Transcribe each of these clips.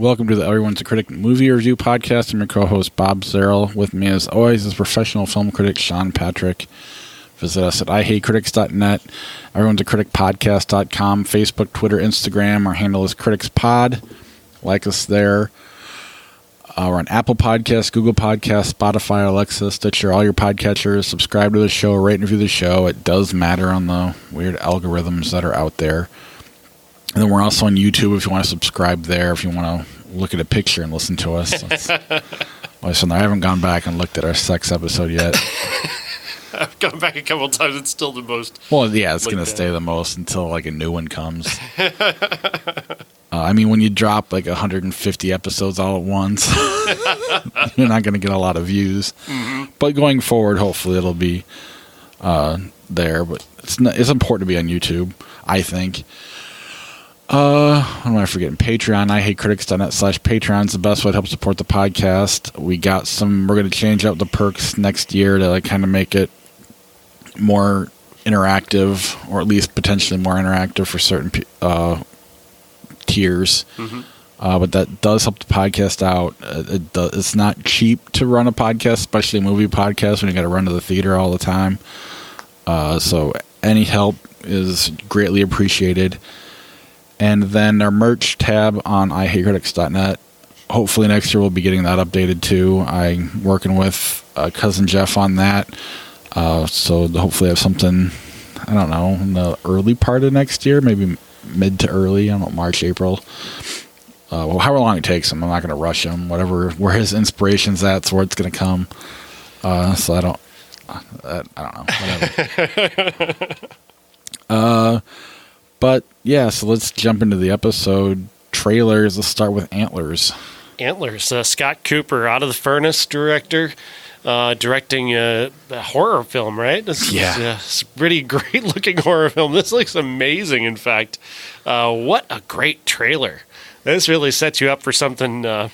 Welcome to the Everyone's a Critic movie review podcast. I'm your co-host, Bob Zarrell. With me, as always, is professional film critic Sean Patrick. Visit us at ihatecritics.net, Everyone's a Critic podcast.com, Facebook, Twitter, Instagram. Our handle is CriticsPod. Like us there. We're on Apple Podcasts, Google Podcasts, Spotify, Alexa, Stitcher, all your podcatchers. Subscribe to the show, rate and review the show. It does matter on the weird algorithms that are out there. And then we're also on YouTube if you want to subscribe there, if you want to look at a picture and listen to us. I haven't gone back and looked at our sex episode yet. I've gone back a couple times. It's still the most. Well, yeah, it's going to stay the most until like a new one comes. When you drop like 150 episodes all at once, you're not going to get a lot of views. Mm-hmm. But going forward, hopefully it'll be there. But it's important to be on YouTube, I think. What am I forgetting? Patreon, ihatecritics.net/Patreon is the best way to help support the podcast. We're going to change out the perks next year to kind of make it more interactive, or at least potentially more interactive for certain tiers. Mm-hmm. But that does help the podcast out. It's not cheap to run a podcast, especially a movie podcast when you got to run to the theater all the time. So any help is greatly appreciated. And then our merch tab on ihatecritics.net. Hopefully next year we'll be getting that updated too. I'm working with Cousin Jeff on that. So hopefully I have something, I don't know, in the early part of next year, maybe mid to early, I don't know, March, April. However long it takes him, I'm not going to rush him. Where his inspiration's at, it's where it's going to come. So I don't know, whatever. But yeah, so let's jump into the episode trailers. Let's start with Antlers. Scott Cooper, Out of the Furnace director, directing a horror film, right? It's a pretty great looking horror film. This looks amazing, in fact. What a great trailer. This really sets you up for something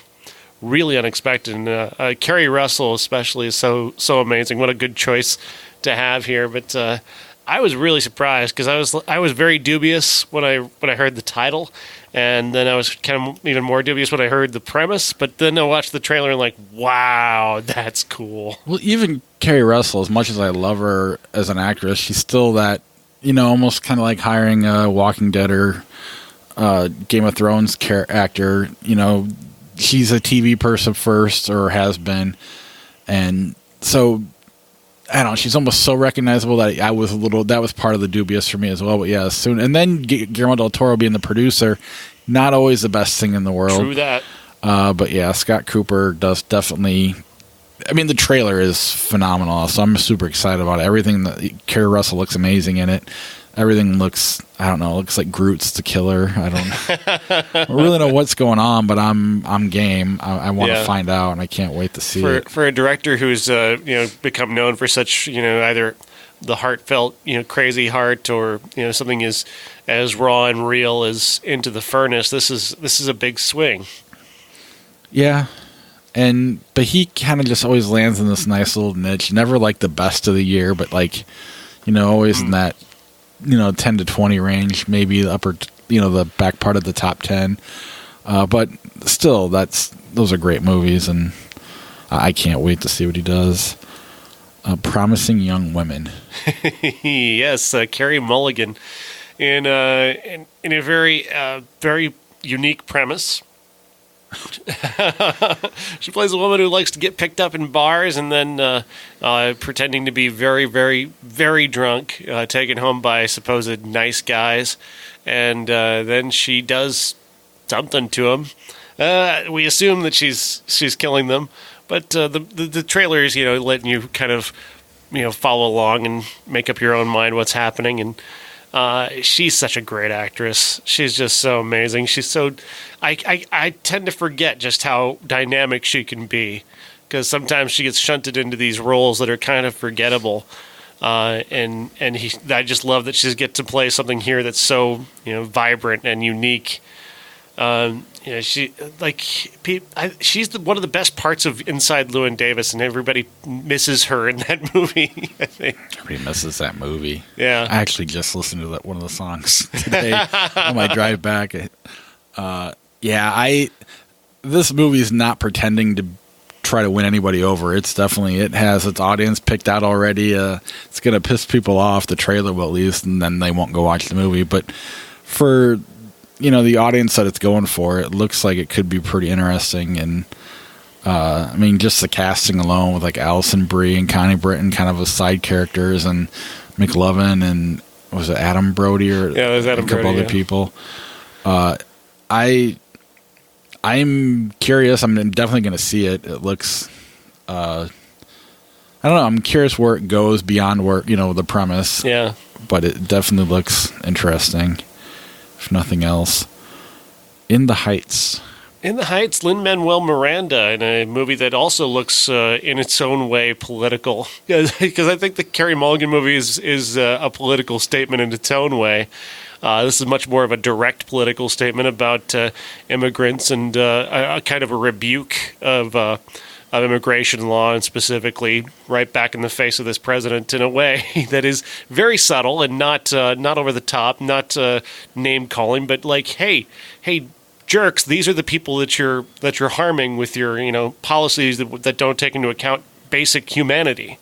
really unexpected. And Kerry Russell especially is so amazing. What a good choice to have here. But I was really surprised because I was very dubious when I heard the title, and then I was kind of even more dubious when I heard the premise. But then I watched the trailer and wow, that's cool. Well, even Kerry Russell, as much as I love her as an actress, she's still that almost kind of like hiring a Walking Dead or Game of Thrones actor. She's a TV person first, or has been, and so. I don't know, she's almost so recognizable that that was part of the dubious for me as well. But yeah, soon. And then Guillermo del Toro being the producer, not always the best thing in the world. True that. But yeah, Scott Cooper does definitely, the trailer is phenomenal. So I'm super excited about it. Everything Kerry Russell looks amazing in it. Everything looks, looks like Groot's the killer. I don't really know what's going on, but I'm game. I want to find out, and I can't wait to see it. For a director who's become known for such either the heartfelt crazy heart, or something as raw and real as Into the Furnace. This is a big swing. Yeah, but he kind of just always lands in this nice little niche. Never like the best of the year, but always in that. 10 to 20 range, maybe the upper, the back part of the top 10. But still, those are great movies, and I can't wait to see what he does. Promising Young Women. Yes, Carey Mulligan in a very very unique premise. She plays a woman who likes to get picked up in bars and then pretending to be very, very, very drunk, taken home by supposed nice guys, and then she does something to them. We assume that she's killing them, but the trailer is letting you kind of follow along and make up your own mind what's happening. And she's such a great actress. She's just so amazing. She's so. I tend to forget just how dynamic she can be, because sometimes she gets shunted into these roles that are kind of forgettable. I just love that she gets to play something here that's so vibrant and unique. She's one of the best parts of Inside Llewyn Davis, and everybody misses her in that movie. I think everybody misses that movie. Yeah, I actually just listened to one of the songs today on my drive back. this movie's not pretending to try to win anybody over. It has its audience picked out already. It's going to piss people off, the trailer will at least, and then they won't go watch the movie. But for, the audience that it's going for, it looks like it could be pretty interesting. And, just the casting alone with like Alison Brie and Connie Britton kind of as side characters, and McLovin and was it Adam Brody or there's Adam a couple Brody, other people. I'm curious. I'm definitely going to see it. It looks, I don't know. I'm curious where it goes beyond the premise. Yeah. But it definitely looks interesting, if nothing else. In the Heights. In the Heights, Lin-Manuel Miranda in a movie that also looks in its own way political. Because I think the Carey Mulligan movie is a political statement in its own way. This is much more of a direct political statement about immigrants and a kind of a rebuke of immigration law, and specifically right back in the face of this president in a way that is very subtle and not over the top, not name calling, but like, hey, jerks, these are the people that you're harming with your policies that don't take into account basic humanity.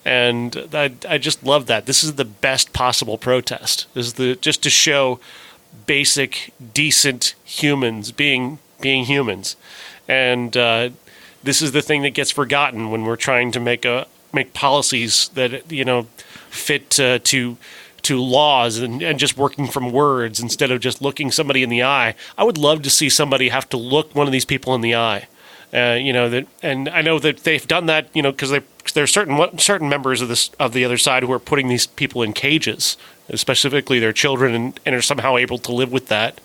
And I just love that. This is the best possible protest. This is just to show basic, decent humans being humans. And this is the thing that gets forgotten when we're trying to make policies that fit to laws and just working from words instead of just looking somebody in the eye. I would love to see somebody have to look one of these people in the eye. And I know that they've done that, because there's certain members of the other side who are putting these people in cages, specifically their children, and are somehow able to live with that.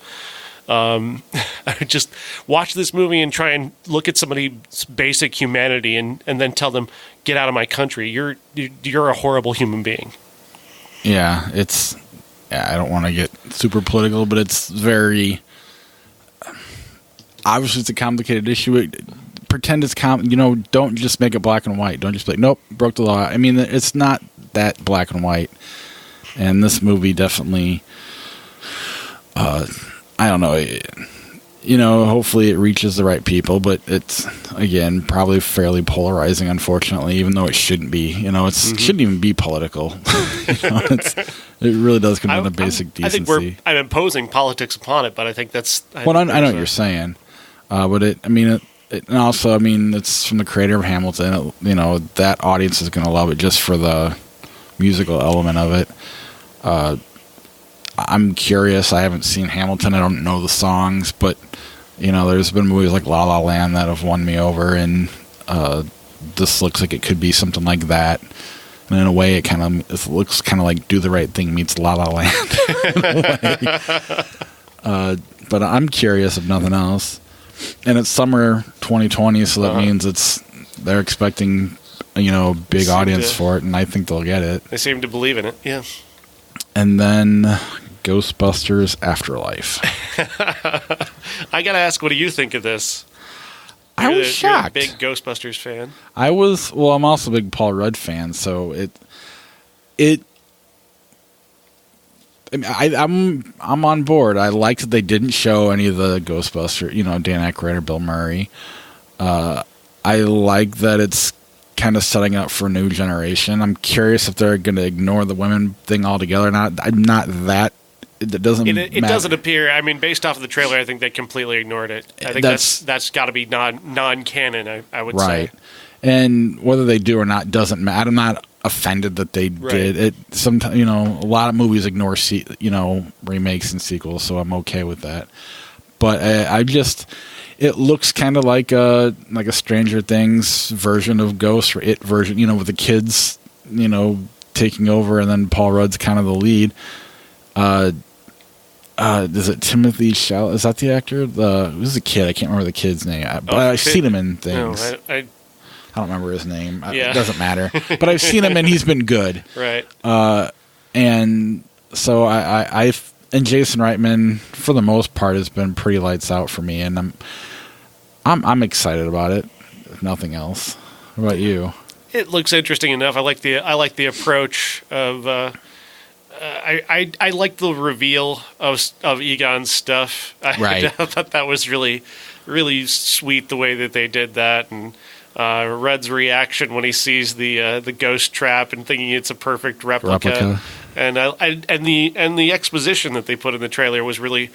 I just watch this movie and try and look at somebody's basic humanity and then tell them, get out of my country. You're a horrible human being. Yeah, I don't want to get super political, but it's very... Obviously, it's a complicated issue. Pretend it's don't just make it black and white. Don't just be like, nope, broke the law. I mean, it's not that black and white. And this movie definitely, I don't know. Hopefully it reaches the right people, but it's, again, probably fairly polarizing, unfortunately, even though it shouldn't be. It shouldn't even be political. It really does come down to basic decency. I'm imposing politics upon it, but I think that's... I know what you're saying. But and also, it's from the creator of Hamilton. That audience is going to love it just for the musical element of it. I'm curious. I haven't seen Hamilton. I don't know the songs, but there's been movies like La La Land that have won me over, and this looks like it could be something like that. And in a way, it looks kind of like Do the Right Thing meets La La Land. But I'm curious if nothing else. And it's summer 2020, so that means they're expecting, big audience for it, and I think they'll get it. They seem to believe in it, yeah. And then Ghostbusters Afterlife. I gotta ask, what do you think of this? I was shocked. You're a big Ghostbusters fan. I'm also a big Paul Rudd fan, so I'm on board. I like that they didn't show any of the Ghostbusters, Dan Aykroyd or Bill Murray. I like that it's kind of setting up for a new generation. I'm curious if they're going to ignore the women thing altogether. I'm not that. It doesn't. It doesn't appear. Based off of the trailer, I think they completely ignored it. I think that's got to be non-canon. I would say. Right, and whether they do or not doesn't matter. I'm not offended that they did it. Sometimes a lot of movies ignore remakes and sequels, so I'm okay with that. But it looks kind of like a Stranger Things version of Ghost, or It version, with the kids taking over, and then Paul Rudd's kind of the lead. Is it Timothy Chalamet? Is that the actor? Who's the kid? I can't remember the kid's name, but I've seen him in things. No, I don't remember his name. It doesn't matter. But I've seen him, and he's been good. Right. And so and Jason Reitman, for the most part, has been pretty lights out for me, and I'm excited about it. If nothing else, what about you? It looks interesting enough. I like the approach of I like the reveal of Egon's stuff. Right. I thought that was really, really sweet the way that they did that, and Red's reaction when he sees the ghost trap and thinking it's a perfect replica. And the exposition that they put in the trailer was really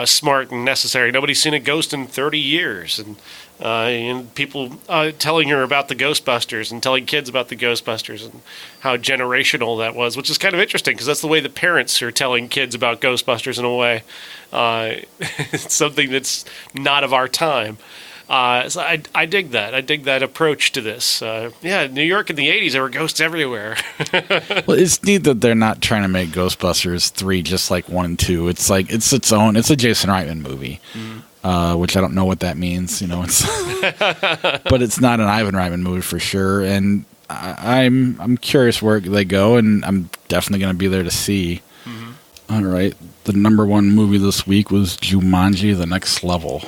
smart and necessary. Nobody's seen a ghost in 30 years, and people telling her about the Ghostbusters and telling kids about the Ghostbusters and how generational that was, which is kind of interesting because that's the way the parents are telling kids about Ghostbusters in a way. It's something that's not of our time. So I dig that. I dig that approach to this. New York in the 80s, there were ghosts everywhere. Well, it's neat that they're not trying to make Ghostbusters 3 just like 1 and 2. It's like, it's its own, it's a Jason Reitman movie, which I don't know what that means, it's, but it's not an Ivan Reitman movie for sure. And I'm curious where they go, and I'm definitely going to be there to see. All right. The number 1 movie this week was Jumanji: The Next Level.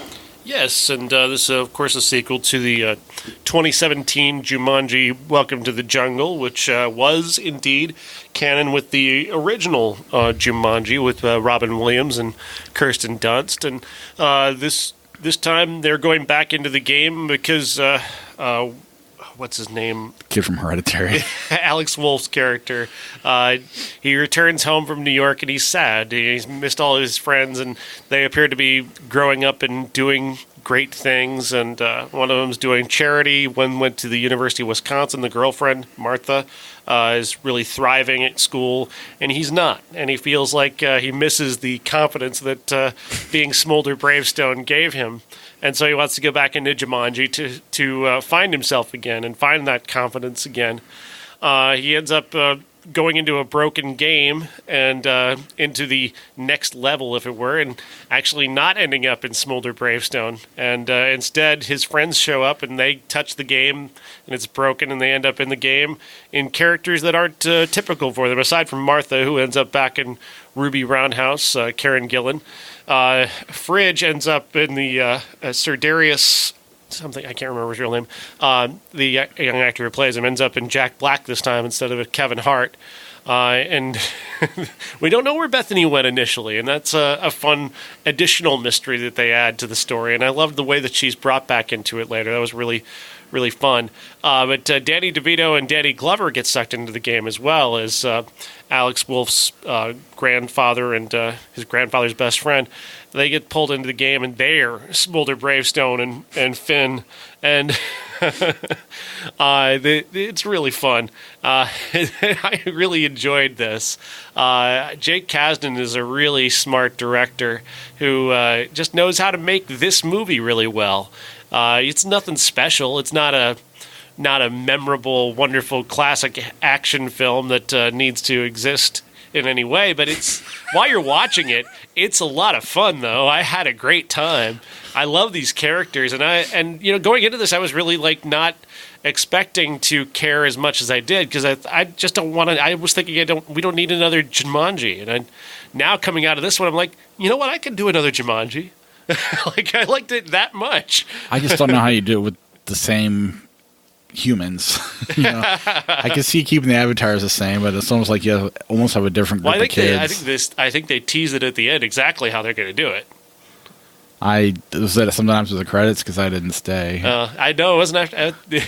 Yes, and this is, of course, a sequel to the 2017 Jumanji Welcome to the Jungle, which was indeed canon with the original Jumanji with Robin Williams and Kirsten Dunst. And this time they're going back into the game because, what's his name? Kid from Hereditary. Alex Wolff's character. He returns home from New York and he's sad. He's missed all his friends, and they appear to be growing up and doing great things. And one of them's doing charity. One went to the University of Wisconsin. The girlfriend, Martha, is really thriving at school, and he's not. And he feels like he misses the confidence that being Smolder Bravestone gave him. And so he wants to go back into Jumanji to find himself again and find that confidence again. He ends up going into a broken game and into the next level, if it were, and actually not ending up in Smolder Bravestone. And instead, his friends show up and they touch the game, and it's broken, and they end up in the game in characters that aren't typical for them, aside from Martha, who ends up back in Ruby Roundhouse, Karen Gillan. Fridge ends up in the Sir Darius something, I can't remember his real name. The young actor who plays him ends up in Jack Black this time instead of Kevin Hart. And we don't know where Bethany went initially, and that's a fun additional mystery that they add to the story. And I loved the way that she's brought back into it later. That was really, really fun. But Danny DeVito and Danny Glover get sucked into the game as well as Alex Wolff's grandfather and his grandfather's best friend. They get pulled into the game, and they're Smolder Bravestone and Finn, and it's really fun. I really enjoyed this. Jake Kasdan is a really smart director who just knows how to make this movie really well. It's nothing special. It's not a memorable, wonderful, classic action film that needs to exist in any way, but it's while you're watching it, it's a lot of fun though. I had a great time. I love these characters, and going into this, I was really not expecting to care as much as I did, because I just don't want to. I was thinking we don't need another Jumanji, and now coming out of this one, I'm like, you know what, I could do another Jumanji. I liked it that much. I just don't know how you do it with the same humans. I can see keeping the avatars the same, but it's almost like you almost have a different group of kids. I think they tease it at the end exactly how they're going to do it. I was that sometimes with the credits because I didn't stay. I know it wasn't after.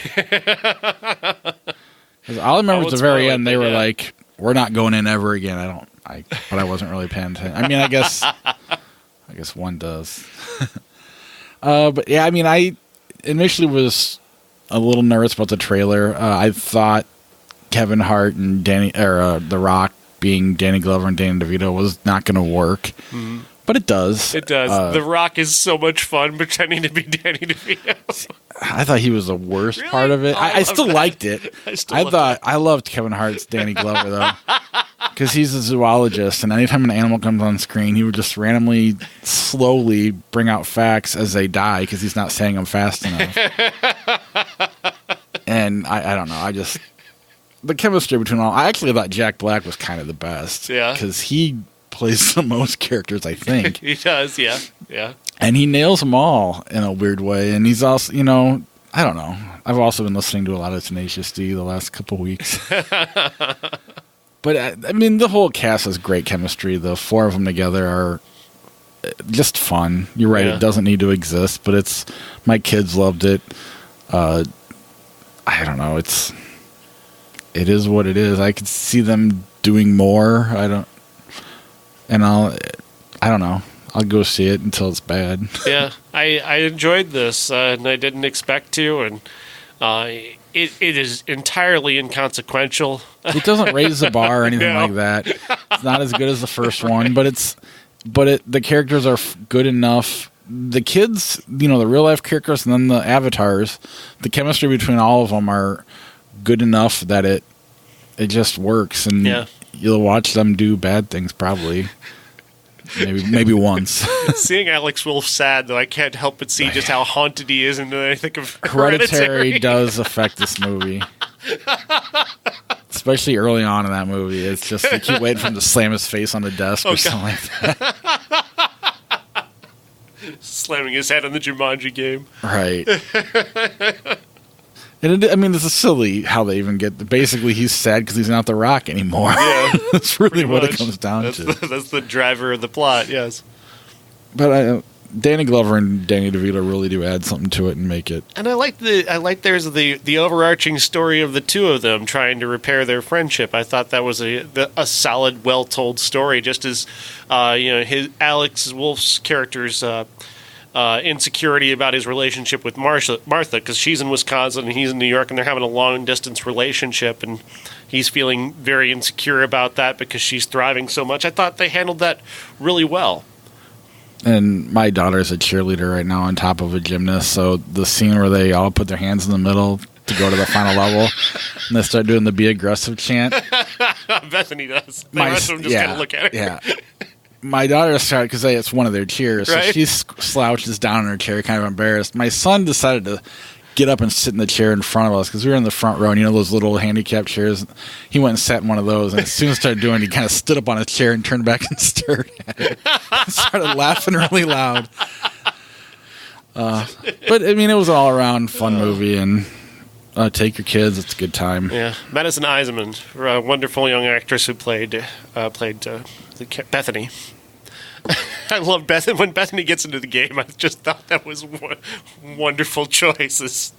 All I remember at the very end, they were like, "We're not going in ever again." But I wasn't really paying attention. I mean, I guess one does. But yeah, I mean, I initially was a little nervous about the trailer. I thought Kevin Hart and The Rock being Danny Glover and Danny DeVito was not going to work. Mm-hmm. But it does. It does. The Rock is so much fun pretending to be Danny DeVito. I thought he was the worst part of it. I still liked it. I loved Kevin Hart's Danny Glover, though. Because he's a zoologist, and anytime an animal comes on screen, he would just randomly, slowly bring out facts as they die because he's not saying them fast enough. And I don't know. The chemistry between all. I actually thought Jack Black was kind of the best. Yeah. Because he plays the most characters, I think. He does, yeah. Yeah. And he nails them all in a weird way. And he's also, I don't know. I've also been listening to a lot of Tenacious D the last couple weeks. But I mean, the whole cast has great chemistry. The four of them together are just fun. You're right; Yeah. It doesn't need to exist, but it's. My kids loved it. I don't know. It is what it is. I could see them doing more. I don't know. I'll go see it until it's bad. Yeah, I enjoyed this, and I didn't expect to, and it is entirely inconsequential. It doesn't raise the bar or anything No. like that. It's not as good as the first one, but the characters are good enough. The kids, the real life characters, and then the avatars, the chemistry between all of them are good enough that it just works, and Yeah. you'll watch them do bad things probably. Maybe once. Seeing Alex Wolff sad, though, I can't help but see just how haunted he is, and then I think of Hereditary does affect this movie. Especially early on in that movie. It's just you keep waiting for him to slam his face on the desk or something like that. Slamming his head on the Jumanji game. Right. And this is silly how they even get. Basically, he's sad because he's not the Rock anymore. Yeah, That's really pretty what much. it comes down That's to. that's the driver of the plot, yes. But Danny Glover and Danny DeVito really do add something to it and make it. And I like there's the overarching story of the two of them trying to repair their friendship. I thought that was a solid, well told story. Just as his Alex Wolff's character's insecurity about his relationship with Martha, because she's in Wisconsin and he's in New York, and they're having a long distance relationship, and he's feeling very insecure about that because she's thriving so much. I thought they handled that really well. And my daughter's a cheerleader right now on top of a gymnast, so the scene where they all put their hands in the middle to go to the final level, and they start doing the "Be Aggressive" chant. Bethany does. The rest of them just kind of look at her. Yeah. My daughter started because it's one of their cheers, so Right. she slouches down in her chair, kind of embarrassed. My son decided to get up and sit in the chair in front of us because we were in the front row, and those little handicapped chairs. He went and sat in one of those, and as soon as it started doing it, he kind of stood up on his chair and turned back and stared at it. Started laughing really loud. But it was an all around fun movie, and take your kids; it's a good time. Yeah, Madison Eisenman, a wonderful young actress who played Bethany. I love Bethany. When Bethany gets into the game, I just thought that was wonderful choices.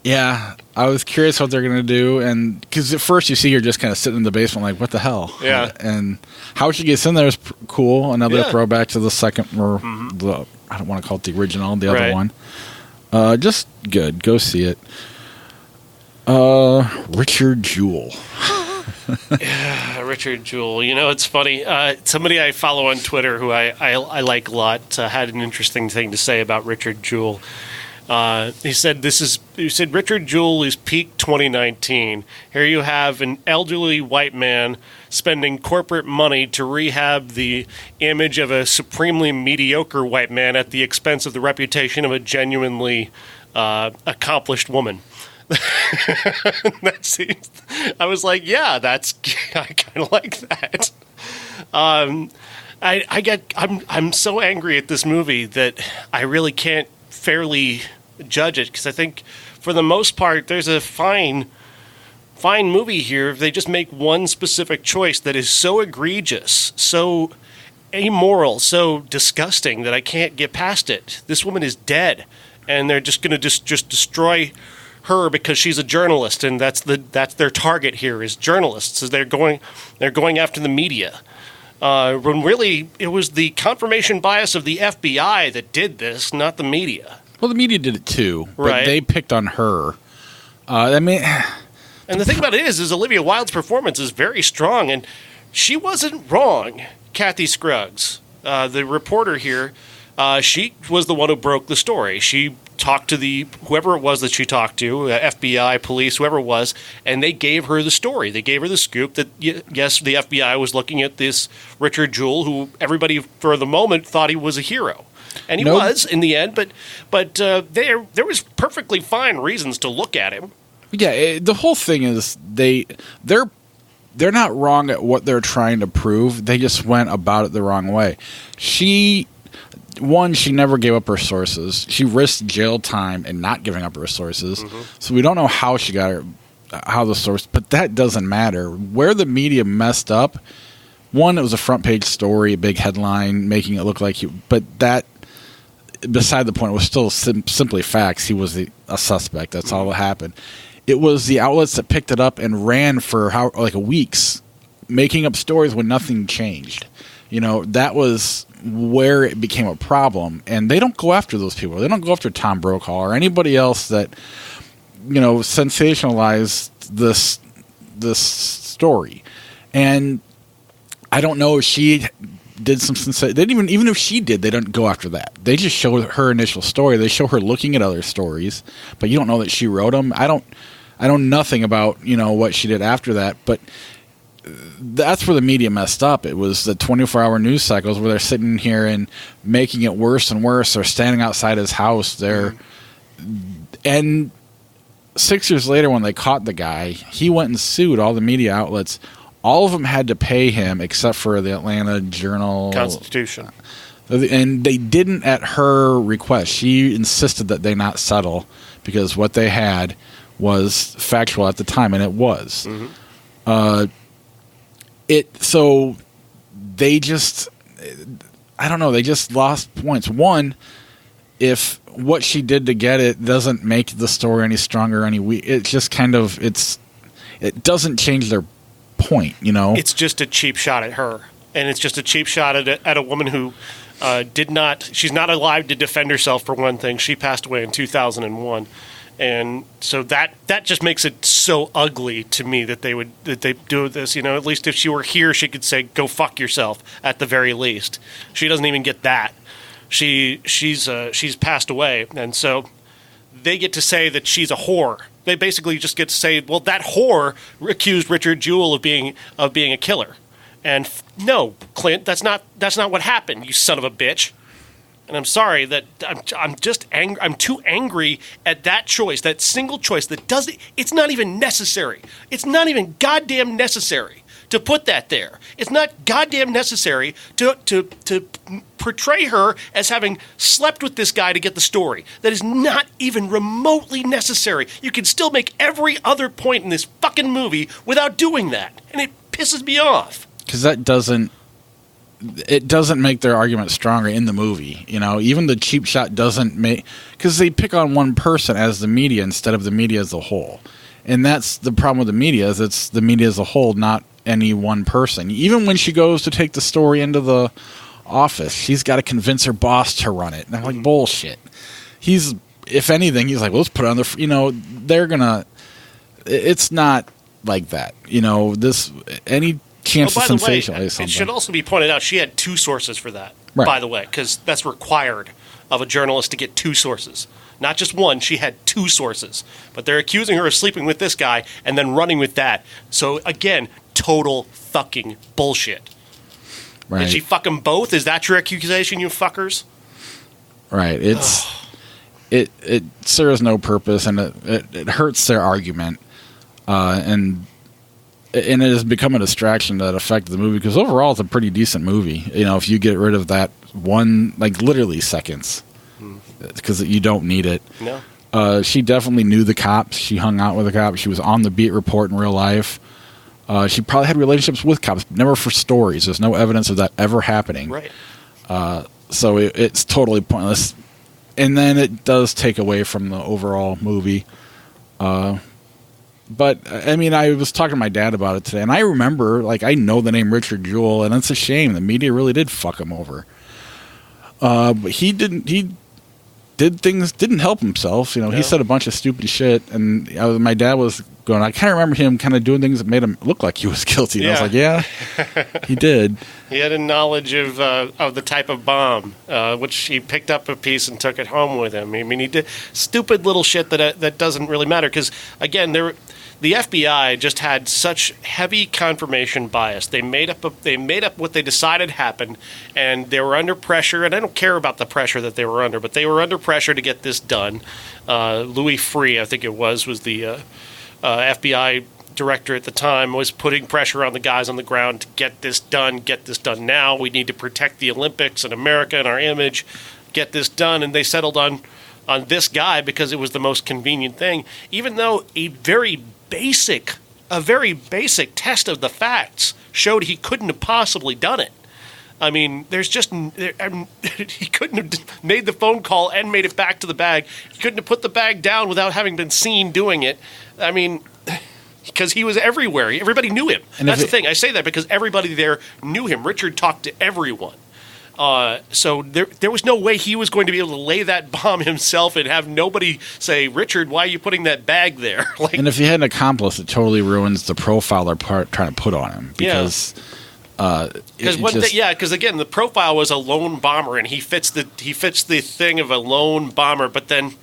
Yeah, I was curious what they're gonna do, and because at first you see her just kind of sitting in the basement, like, what the hell? Yeah. And how she gets in there is cool. Another Yeah. throwback to the second, or I don't want to call it the original, the Right. other one. Just good. Go see it. Richard Jewell. Richard Jewell. It's funny. Somebody I follow on Twitter who I like a lot had an interesting thing to say about Richard Jewell. He said Richard Jewell is peak 2019. Here you have an elderly white man spending corporate money to rehab the image of a supremely mediocre white man at the expense of the reputation of a genuinely accomplished woman. That seems. I was like, yeah, I kind of like that. I'm so angry at this movie that I really can't fairly judge it, because I think for the most part there's a fine movie here if they just make one specific choice that is so egregious, so amoral, so disgusting that I can't get past it. This woman is dead, and they're just going to just destroy her because she's a journalist, and that's their target here is journalists. So they're going after the media. When really it was the confirmation bias of the FBI that did this, not the media. Well, the media did it too, but Right. they picked on her. And the thing about it is Olivia Wilde's performance is very strong, and she wasn't wrong. Kathy Scruggs, the reporter here, she was the one who broke the story. She talked to whoever it was that she talked to, FBI, police, whoever it was, and they gave her the story. They gave her the scoop that, yes, the FBI was looking at this Richard Jewell, who everybody for the moment thought he was a hero. And he was in the end, but there was perfectly fine reasons to look at him. Yeah, the whole thing is they're not wrong at what they're trying to prove. They just went about it the wrong way. She never gave up her sources. She risked jail time and not giving up her sources. Mm-hmm. So we don't know how she got how the source, but that doesn't matter. Where the media messed up, one, it was a front page story, a big headline, making it look like but that, beside the point, it was still simply facts. He was a suspect. That's all that happened. It was the outlets that picked it up and ran for weeks, making up stories when nothing changed. That was where it became a problem. And they don't go after those people. They don't go after Tom Brokaw or anybody else that, sensationalized this story. And I don't know if she did some they didn't even if she did, they don't go after that. They just show her initial story. They show her looking at other stories, but you don't know that she wrote them. I know nothing about what she did after that, but that's where the media messed up. It was the 24-hour news cycles where they're sitting here and making it worse and worse. They're standing outside his house there, and 6 years later, when they caught the guy, he went and sued all the media outlets. All of them had to pay him except for the Atlanta Journal-Constitution. And they didn't at her request. She insisted that they not settle because what they had was factual at the time, and it was. So they just, I don't know, they just lost points. One, if what she did to get it doesn't make the story any stronger, any weak, it's just kind of, it doesn't change their point, It's just a cheap shot at her, and it's just a cheap shot at a woman who she's not alive to defend herself, for one thing. She passed away in 2001, and so that just makes it so ugly to me that they do this. At least if she were here, she could say, "Go fuck yourself." At the very least, she doesn't even get that. She's passed away, and so they get to say that she's a whore. They basically just get to say, well, that whore accused Richard Jewell of being a killer. And no, Clint, that's not what happened, you son of a bitch. And I'm sorry that I'm just angry. I'm too angry at that choice, that single choice that it's not even necessary. It's not even goddamn necessary to put that there. It's not goddamn necessary to portray her as having slept with this guy to get the story. That is not even remotely necessary. You can still make every other point in this fucking movie without doing that. And it pisses me off. Because it doesn't make their argument stronger in the movie. Even the cheap shot doesn't make, because they pick on one person as the media instead of the media as a whole. And that's the problem with the media, is it's the media as a whole, not any one person. Even when she goes to take the story into the office, she's got to convince her boss to run it. And I'm like, bullshit. If anything, he's like, well, let's put it on the, they're gonna, it's not like that. Any chance to sensationalize something. It should also be pointed out she had two sources for that, right, by the way, because that's required of a journalist to get two sources. Not just one, she had two sources. But they're accusing her of sleeping with this guy and then running with that. So, again, total fucking bullshit. Right. Did she fuck them both? Is that your accusation, you fuckers? Right. It serves no purpose, and it hurts their argument. And it has become a distraction that affected the movie, because overall it's a pretty decent movie. If you get rid of that one, literally seconds, because you don't need it. No. She definitely knew the cops. She hung out with the cops. She was on the beat report in real life. She probably had relationships with cops, never for stories. There's no evidence of that ever happening. Right. So it's totally pointless. And then it does take away from the overall movie. But, I was talking to my dad about it today, and I remember, I know the name Richard Jewell, and it's a shame. The media really did fuck him over. But he didn't help himself. He said a bunch of stupid shit, and my dad was going, I can't remember him kind of doing things that made him look like he was guilty. And I was like, yeah, he did. He had a knowledge of the type of bomb, which he picked up a piece and took it home with him. He did stupid little shit that doesn't really matter, because, again, the FBI just had such heavy confirmation bias. They made up what they decided happened, and they were under pressure. And I don't care about the pressure that they were under, but they were under pressure to get this done. Louis Freeh, I think it was the FBI director at the time, was putting pressure on the guys on the ground to get this done now. We need to protect the Olympics and America and our image. Get this done, and they settled on on this guy because it was the most convenient thing, even though a very basic test of the facts showed he couldn't have possibly done it. I mean, he couldn't have made the phone call and made it back to the bag. He couldn't have put the bag down without having been seen doing it. I mean, because he was everywhere. Everybody knew him. And that's the thing. I say that because everybody there knew him. Richard talked to everyone. So there was no way he was going to be able to lay that bomb himself and have nobody say, Richard, why are you putting that bag there? And if he had an accomplice, it totally ruins the profile they're trying to put on him. Because because again, the profile was a lone bomber, and he fits the thing of a lone bomber. But then,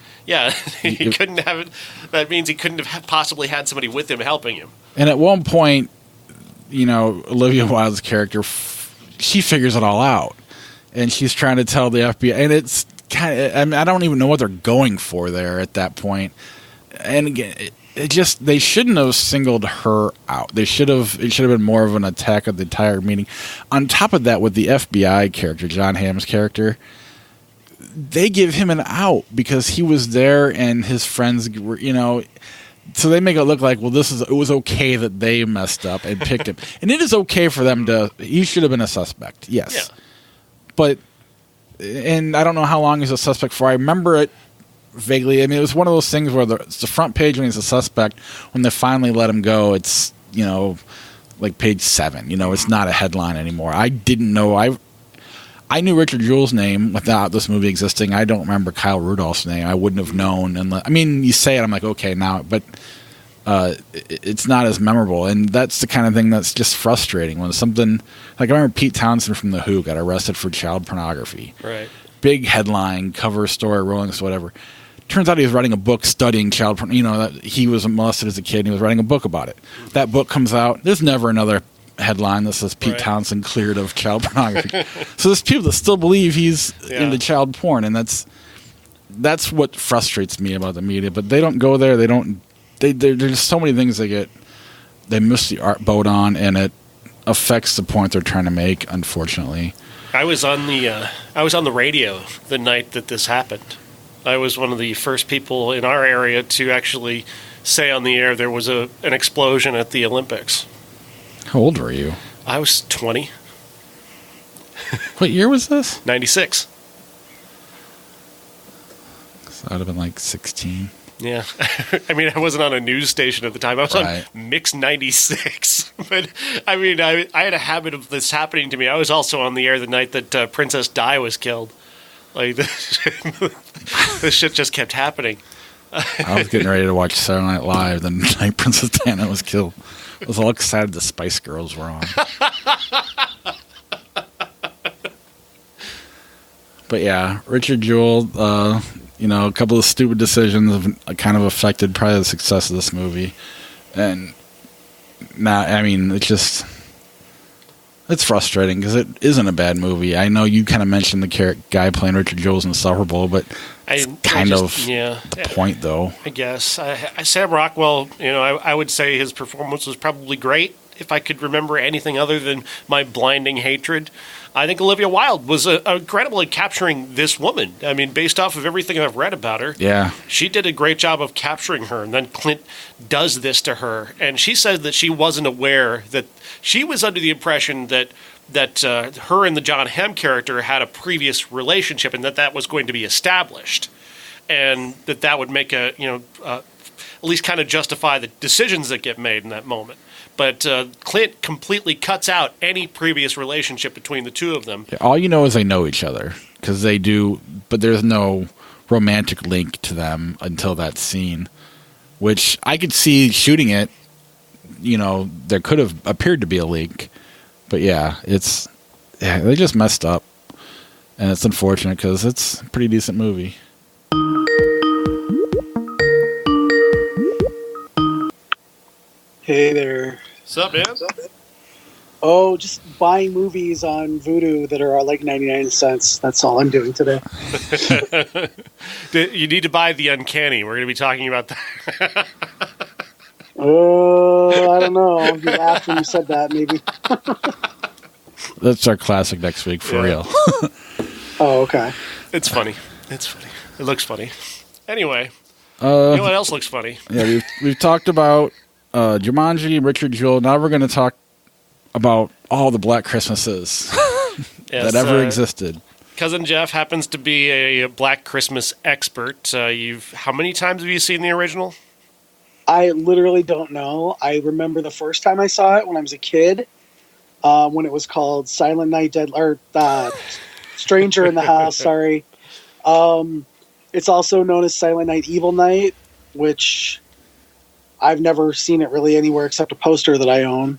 he couldn't have it. That means he couldn't have possibly had somebody with him helping him. And at one point, Olivia Wilde's character, she figures it all out, and she's trying to tell the FBI, and it's kind of, I mean, I don't even know what they're going for there at that point. And again, they shouldn't have singled her out. It should have been more of an attack of the entire meeting. On top of that, with the FBI character, John Hamm's character, they give him an out because he was there and his friends were, so they make it look like, well, it was okay that they messed up and picked him. And it is okay for them he should have been a suspect, yes. Yeah. But, and I don't know how long he's a suspect for. I remember it vaguely. I mean, it was one of those things where it's the front page when he's a suspect. When they finally let him go, it's, like page 7. It's not a headline anymore. I didn't know. I knew Richard Jewell's name without this movie existing. I don't remember Kyle Rudolph's name. I wouldn't have known. I mean, you say it, I'm like, okay, now. But it's not as memorable. And that's the kind of thing that's just frustrating. When something, like I remember Pete Townsend from The Who got arrested for child pornography. Right. Big headline, cover story, Rolling Stone, whatever. Turns out he was writing a book studying child porn. That he was molested as a kid and he was writing a book about it. That book comes out. There's never another headline that says Pete Townsend cleared of child pornography. So there's people that still believe he's into child porn, and that's what frustrates me about the media. But they don't go there. There's so many things they miss the art boat on, and it affects the point they're trying to make, unfortunately. I was on the radio the night that this happened. I was one of the first people in our area to actually say on the air there was an explosion at the Olympics. How old were you? I was 20. What year was this? 96. So I'd have been like 16. Yeah. I mean, I wasn't on a news station at the time. I was on Mix 96. But, I mean, I had a habit of this happening to me. I was also on the air the night that Princess Di was killed. Like, this shit just kept happening. I was getting ready to watch Saturday Night Live the night Princess Diana was killed. I was all excited the Spice Girls were on. But yeah, Richard Jewell, a couple of stupid decisions have kind of affected probably the success of this movie. And now, I mean, it's frustrating because it isn't a bad movie. I know you kind of mentioned the guy playing Richard Jewell's in the Super Bowl, but it's the point, though. I guess. Sam Rockwell, I would say his performance was probably great if I could remember anything other than my blinding hatred. I think Olivia Wilde was incredible at capturing this woman. I mean, based off of everything I've read about her, she did a great job of capturing her. And then Clint does this to her, and she said that she wasn't aware that she was under the impression that her and the John Hamm character had a previous relationship, and that was going to be established, and that would make at least kind of justify the decisions that get made in that moment. But Clint completely cuts out any previous relationship between the two of them. Yeah, all you know is they know each other, because they do, but there's no romantic link to them until that scene, which I could see shooting it. There could have appeared to be a link, but they just messed up, and it's unfortunate because it's a pretty decent movie. Hey there. What's up, man? Oh, just buying movies on Vudu that are like 99 cents. That's all I'm doing today. You need to buy The Uncanny. We're going to be talking about that. I don't know. You laughed when you said that, maybe. That's our classic next week, for real. Oh, okay. It's funny. It looks funny. Anyway, you know what else looks funny? Yeah, we've talked about Jumanji and Richard Jewell. Now we're going to talk about all the Black Christmases Yes, that ever existed. Cousin Jeff happens to be a Black Christmas expert. How many times have you seen the original? I literally don't know. I remember the first time I saw it when I was a kid, when it was called Silent Night, Stranger in the House. Sorry. It's also known as Silent Night, Evil Night, which I've never seen it really anywhere except a poster that I own.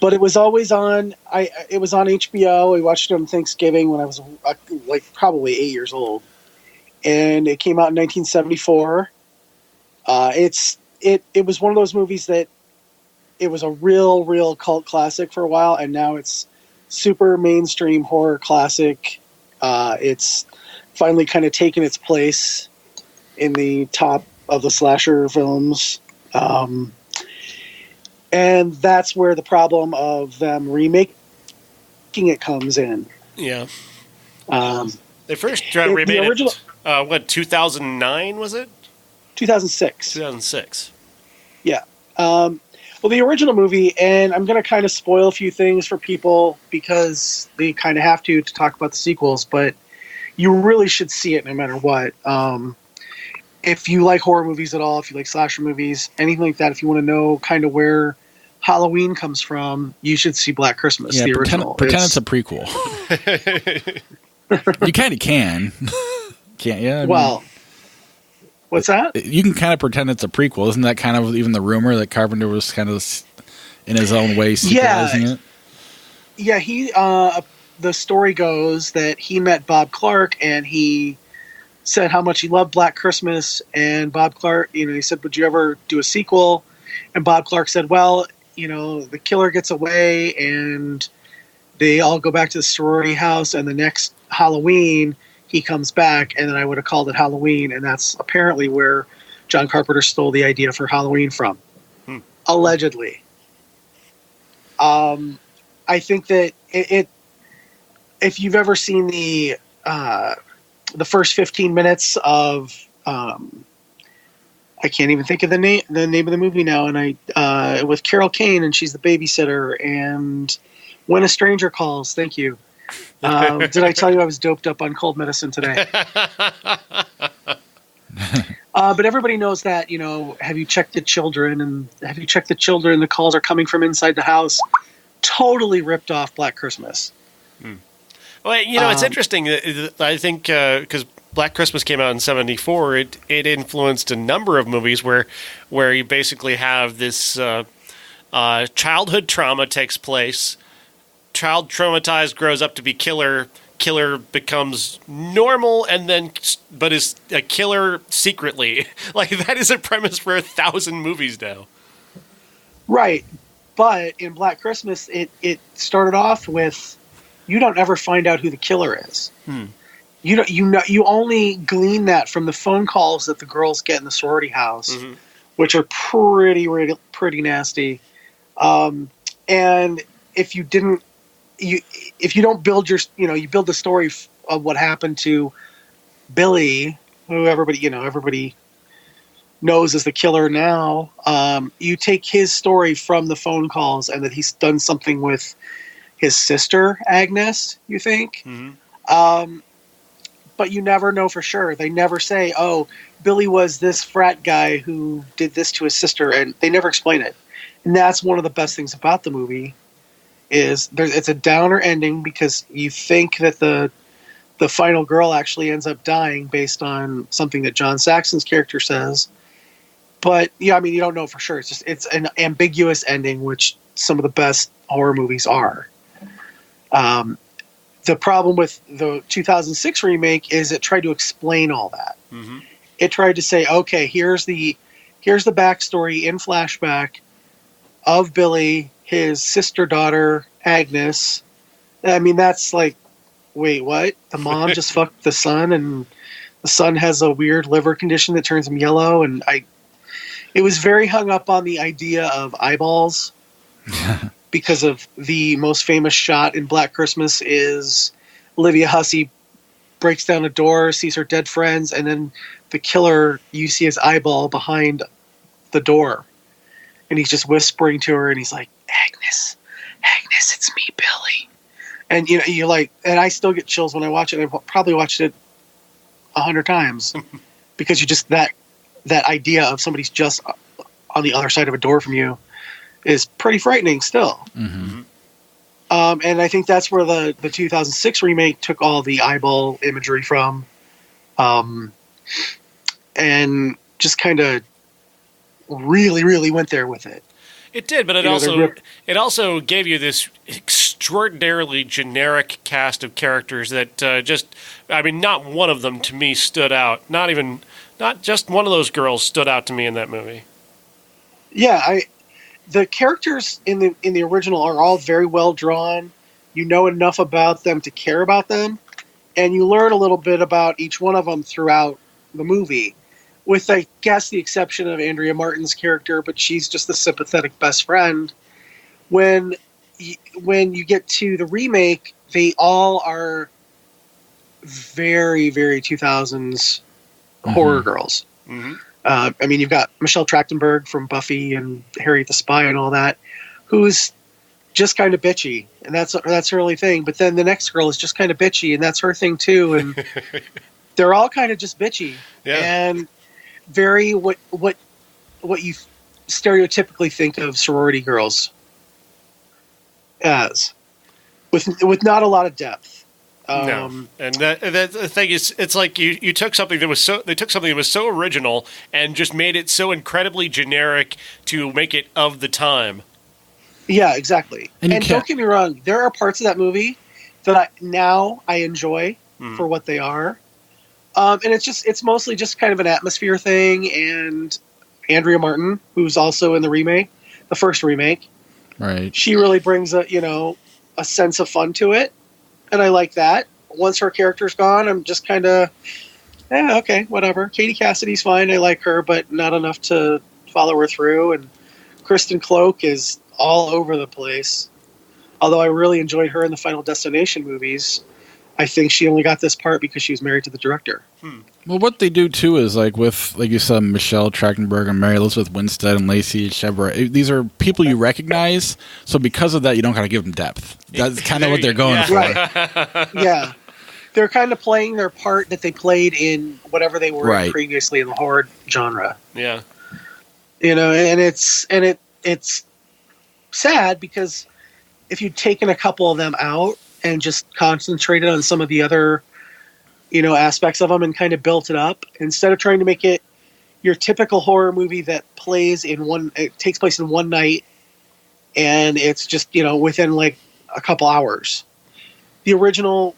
But it was always on. It was on HBO. I watched it on Thanksgiving when I was probably 8 years old, and it came out in 1974. It was one of those movies that it was a real cult classic for a while, and now it's super mainstream horror classic. It's finally kind of taken its place in the top of the slasher films. And that's where the problem of them remaking it comes in. Yeah. They first remade the original, it, 2009 was it? 2006. 2006. Yeah. Well, the original movie, and I'm going to kind of spoil a few things for people because they kind of have to talk about the sequels, but you really should see it no matter what. If you like horror movies at all, if you like slasher movies, anything like that, if you want to know kind of where Halloween comes from, you should see Black Christmas, the original. Pretend it's a prequel. You kind of can. Can't you? Well, what's that? You can kind of pretend it's a prequel. Isn't that kind of even the rumor that Carpenter was kind of, in his own way, sequelizing it? Yeah, the story goes that he met Bob Clark and he said how much he loved Black Christmas, and Bob Clark, he said, would you ever do a sequel? And Bob Clark said, well, the killer gets away and they all go back to the sorority house, and the next Halloween he comes back, and then I would have called it Halloween, and that's apparently where John Carpenter stole the idea for Halloween from. Allegedly. I think that it if you've ever seen the first 15 minutes of I can't even think of the name of the movie now, and with Carol Kane, and she's the babysitter, and When a Stranger Calls. Thank you. Did I tell you I was doped up on cold medicine today? But everybody knows that, have you checked the children, and have you checked the children? The calls are coming from inside the house. Totally ripped off Black Christmas. Well, it's interesting. I think because Black Christmas came out in '74, it influenced a number of movies where you basically have this childhood trauma takes place. Child traumatized grows up to be killer. Killer becomes normal, but is a killer secretly. Like, that is a premise for 1,000 movies now. Right, but in Black Christmas, it started off with, you don't ever find out who the killer is. You only glean that from the phone calls that the girls get in the sorority house, which are pretty nasty. And if you don't build you build the story of what happened to Billy, who everybody knows as the killer now. You take his story from the phone calls, and that he's done something with his sister Agnes, you think. But you never know for sure. They never say, oh, Billy was this frat guy who did this to his sister, and they never explain it. And that's one of the best things about the movie, is it's a downer ending because you think that the final girl actually ends up dying based on something that John Saxon's character says. But you don't know for sure. It's an ambiguous ending, which some of the best horror movies are. The problem with the 2006 remake is it tried to explain all that. It tried to say, okay, here's the backstory in flashback of Billy, his sister daughter Agnes. That's like, wait, what? The mom just fucked the son, and the son has a weird liver condition that turns him yellow. And it was very hung up on the idea of eyeballs. Because of the most famous shot in Black Christmas is Olivia Hussey breaks down a door, sees her dead friends, and then the killer, you see his eyeball behind the door. And he's just whispering to her, and he's like, Agnes, it's me, Billy. And you're like, and I still get chills when I watch it. I've probably watched it 100 times because you just that idea of somebody's just on the other side of a door from you is pretty frightening still. Mm-hmm. And I think that's where the 2006 remake took all the eyeball imagery from, and just kind of really, really went there with it. It did, but it also gave you this extraordinarily generic cast of characters that not one of them to me stood out. Not just one of those girls stood out to me in that movie. Yeah, the characters in the original are all very well drawn. You know enough about them to care about them, and you learn a little bit about each one of them throughout the movie. With, I guess, the exception of Andrea Martin's character, but she's just the sympathetic best friend. When you get to the remake, they all are very, very 2000s horror girls. Mm-hmm. You've got Michelle Trachtenberg from Buffy and Harriet the Spy and all that, who's just kind of bitchy, and that's her only thing. But then the next girl is just kind of bitchy, and that's her thing too. And they're all kind of just bitchy, and very what you stereotypically think of sorority girls as, with not a lot of depth. No, and the thing is, it's like you took something that was so original and just made it so incredibly generic to make it of the time. Yeah, exactly. And don't get me wrong, there are parts of that movie that I enjoy for what they are. And it's mostly just kind of an atmosphere thing, and Andrea Martin, who's also in the first remake, right? She really brings a sense of fun to it, and I like that. Once her character's gone, I'm just kind of, okay, whatever. Katie Cassidy's fine, I like her, but not enough to follow her through. And Kristen Cloak is all over the place. Although I really enjoyed her in the Final Destination movies, I think she only got this part because she was married to the director. Well, what they do too is like you said, Michelle Trachtenberg and Mary Elizabeth Winstead and Lacey Chabert. These are people you recognize, so because of that, you don't got to give them depth. That's kind of what they're going for. Right. Yeah, they're kind of playing their part that they played in whatever they were in previously in the horror genre. Yeah, and it's sad because if you'd taken a couple of them out and just concentrated on some of the other, aspects of them and kind of built it up, instead of trying to make it your typical horror movie that takes place in one night and it's just, within like a couple hours. The original,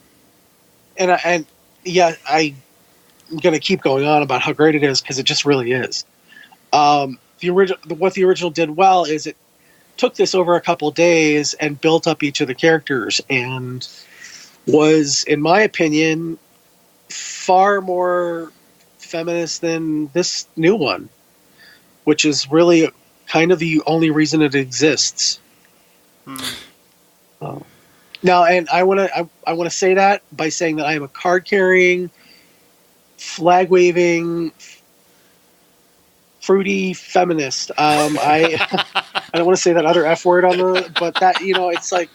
I'm going to keep going on about how great it is because it just really is. What the original did well is it took this over a couple days and built up each of the characters and was, in my opinion, far more feminist than this new one, which is really kind of the only reason it exists. Now, and I want to say that by saying that I am a card-carrying, flag-waving, fruity feminist. I don't want to say that other F word but that, it's like,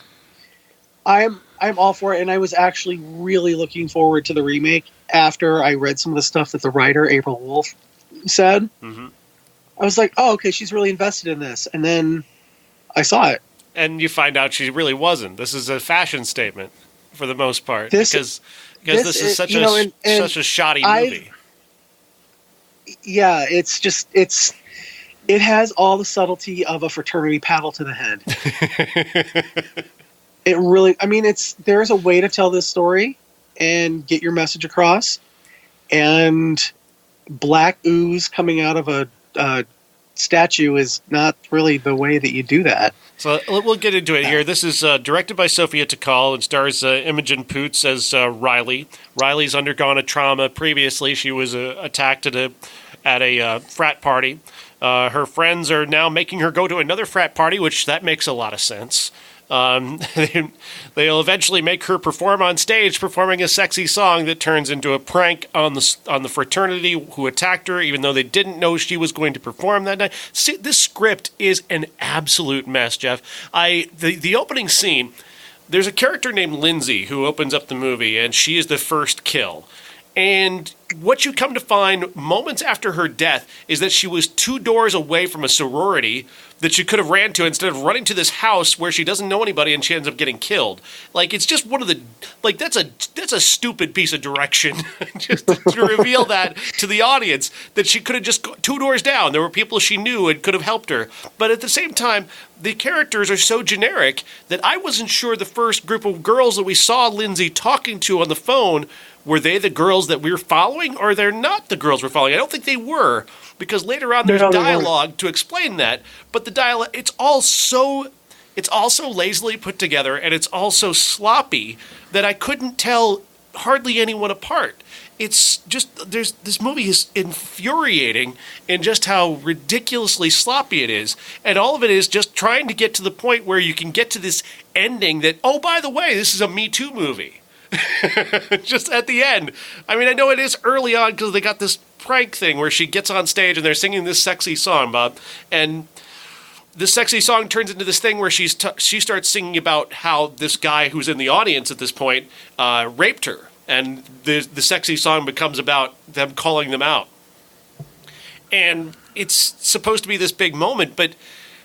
I'm all for it. And I was actually really looking forward to the remake after I read some of the stuff that the writer, April Wolf, said. Mm-hmm. I was like, oh, okay, she's really invested in this. And then I saw it. And you find out she really wasn't. This is a fashion statement for the most part. Because this is such such a shoddy movie. Yeah, it has all the subtlety of a fraternity paddle to the head. It really, there's a way to tell this story and get your message across, and black ooze coming out of a statue is not really the way that you do that. So we'll get into it here. This is directed by Sophia Takal and stars Imogen Poots as Riley. Riley's undergone a trauma previously. She was attacked at a frat party. Her friends are now making her go to another frat party, which that makes a lot of sense. They'll eventually make her perform on stage, performing a sexy song that turns into a prank on the fraternity who attacked her, even though they didn't know she was going to perform that night. See, this script is an absolute mess, Jeff. The opening scene, there's a character named Lindsay who opens up the movie, and she is the first kill. And what you come to find moments after her death is that she was 2 doors away from a sorority that she could have ran to instead of running to this house where she doesn't know anybody and she ends up getting killed. Like, it's just one of the, like, that's a stupid piece of direction just to reveal that to the audience, that she could have just 2 doors down. There were people she knew and could have helped her. But at the same time, the characters are so generic that I wasn't sure the first group of girls that we saw Lindsay talking to on the phone, were they the girls that we were following, or they're not the girls we're following? I don't think they were, because later on there's dialogue to explain that. But the dialogue, it's all so lazily put together, and it's all so sloppy that I couldn't tell hardly anyone apart. It's just, this movie is infuriating in just how ridiculously sloppy it is. And all of it is just trying to get to the point where you can get to this ending that, oh, by the way, this is a Me Too movie. Just at the end. I mean, I know it is early on because they got this prank thing where she gets on stage and they're singing this sexy song, Bob. And the sexy song turns into this thing where she starts singing about how this guy who's in the audience at this point raped her. And the sexy song becomes about them calling them out. And it's supposed to be this big moment, but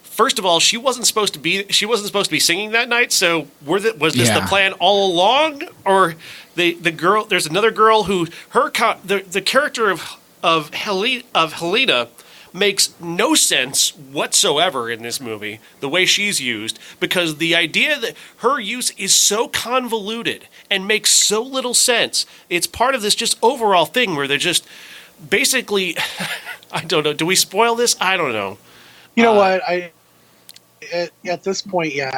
first of all, she wasn't supposed to be singing that night. So was this the plan all along, or the girl? There's another girl who the character of Helena makes no sense whatsoever in this movie. The way she's used, because the idea that her use is so convoluted and makes so little sense. It's part of this just overall thing where they're just basically, I don't know. Do we spoil this? I don't know. You know what? At this point, yeah,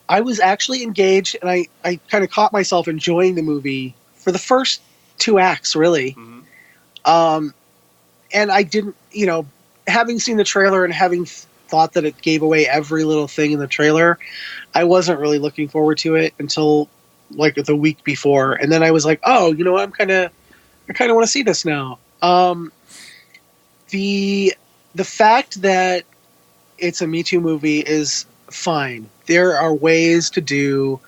I was actually engaged, and I kind of caught myself enjoying the movie for the first 2 acts, really. Mm-hmm. And I didn't, having seen the trailer and having thought that it gave away every little thing in the trailer, I wasn't really looking forward to it until like the week before, and then I was like, oh, you know what, I kind of want to see this now. The fact that it's a Me Too movie is fine. There are ways to do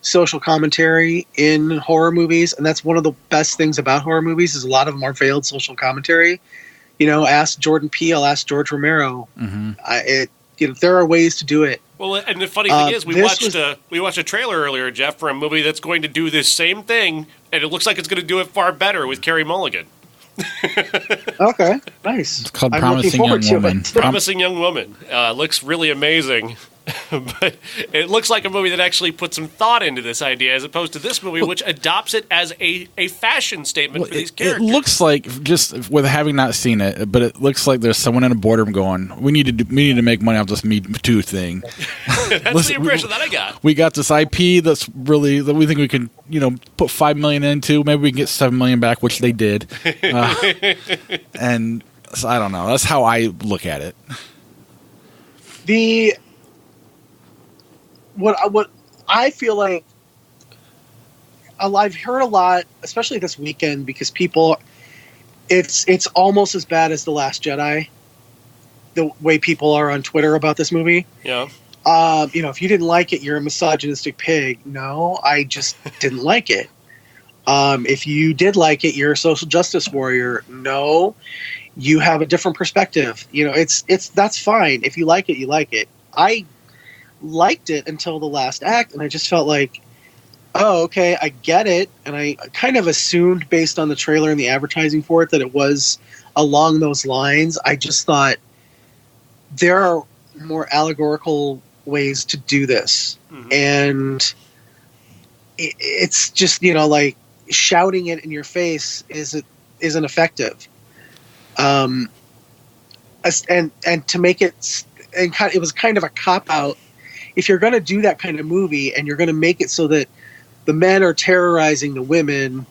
social commentary in horror movies, and that's one of the best things about horror movies is a lot of them are veiled social commentary. Ask Jordan Peele, ask George Romero. Mm-hmm. There are ways to do it. Well, and the funny thing is, we watched a trailer earlier, Jeff, for a movie that's going to do this same thing, and it looks like it's going to do it far better with Carey Mulligan. Okay, nice. It's called Promising Young Woman. Promising Young Woman. Looks really amazing. But it looks like a movie that actually put some thought into this idea, as opposed to this movie, which adopts it as a fashion statement for these characters. It looks like, just with having not seen it, but it looks like there's someone in a boardroom going, "We need to make money off this Me Too thing." That's the impression that I got. We got this IP that we think we can, put $5 million into. Maybe we can get $7 million back, which they did. And so I don't know. That's how I look at it. What I feel like, I've heard a lot, especially this weekend, because it's almost as bad as The Last Jedi, the way people are on Twitter about this movie. Yeah. If you didn't like it, you're a misogynistic pig. No, I just didn't like it. If you did like it, you're a social justice warrior. No, you have a different perspective. That's fine. If you like it, you like it. I liked it until the last act, and I just felt like, oh, okay, I get it. And I kind of assumed, based on the trailer and the advertising for it, that it was along those lines. I just thought there are more allegorical ways to do this. Mm-hmm. And it's just, like shouting it in your face isn't effective. And to make it, and it was kind of a cop out. If you're going to do that kind of movie and you're going to make it so that the men are terrorizing the women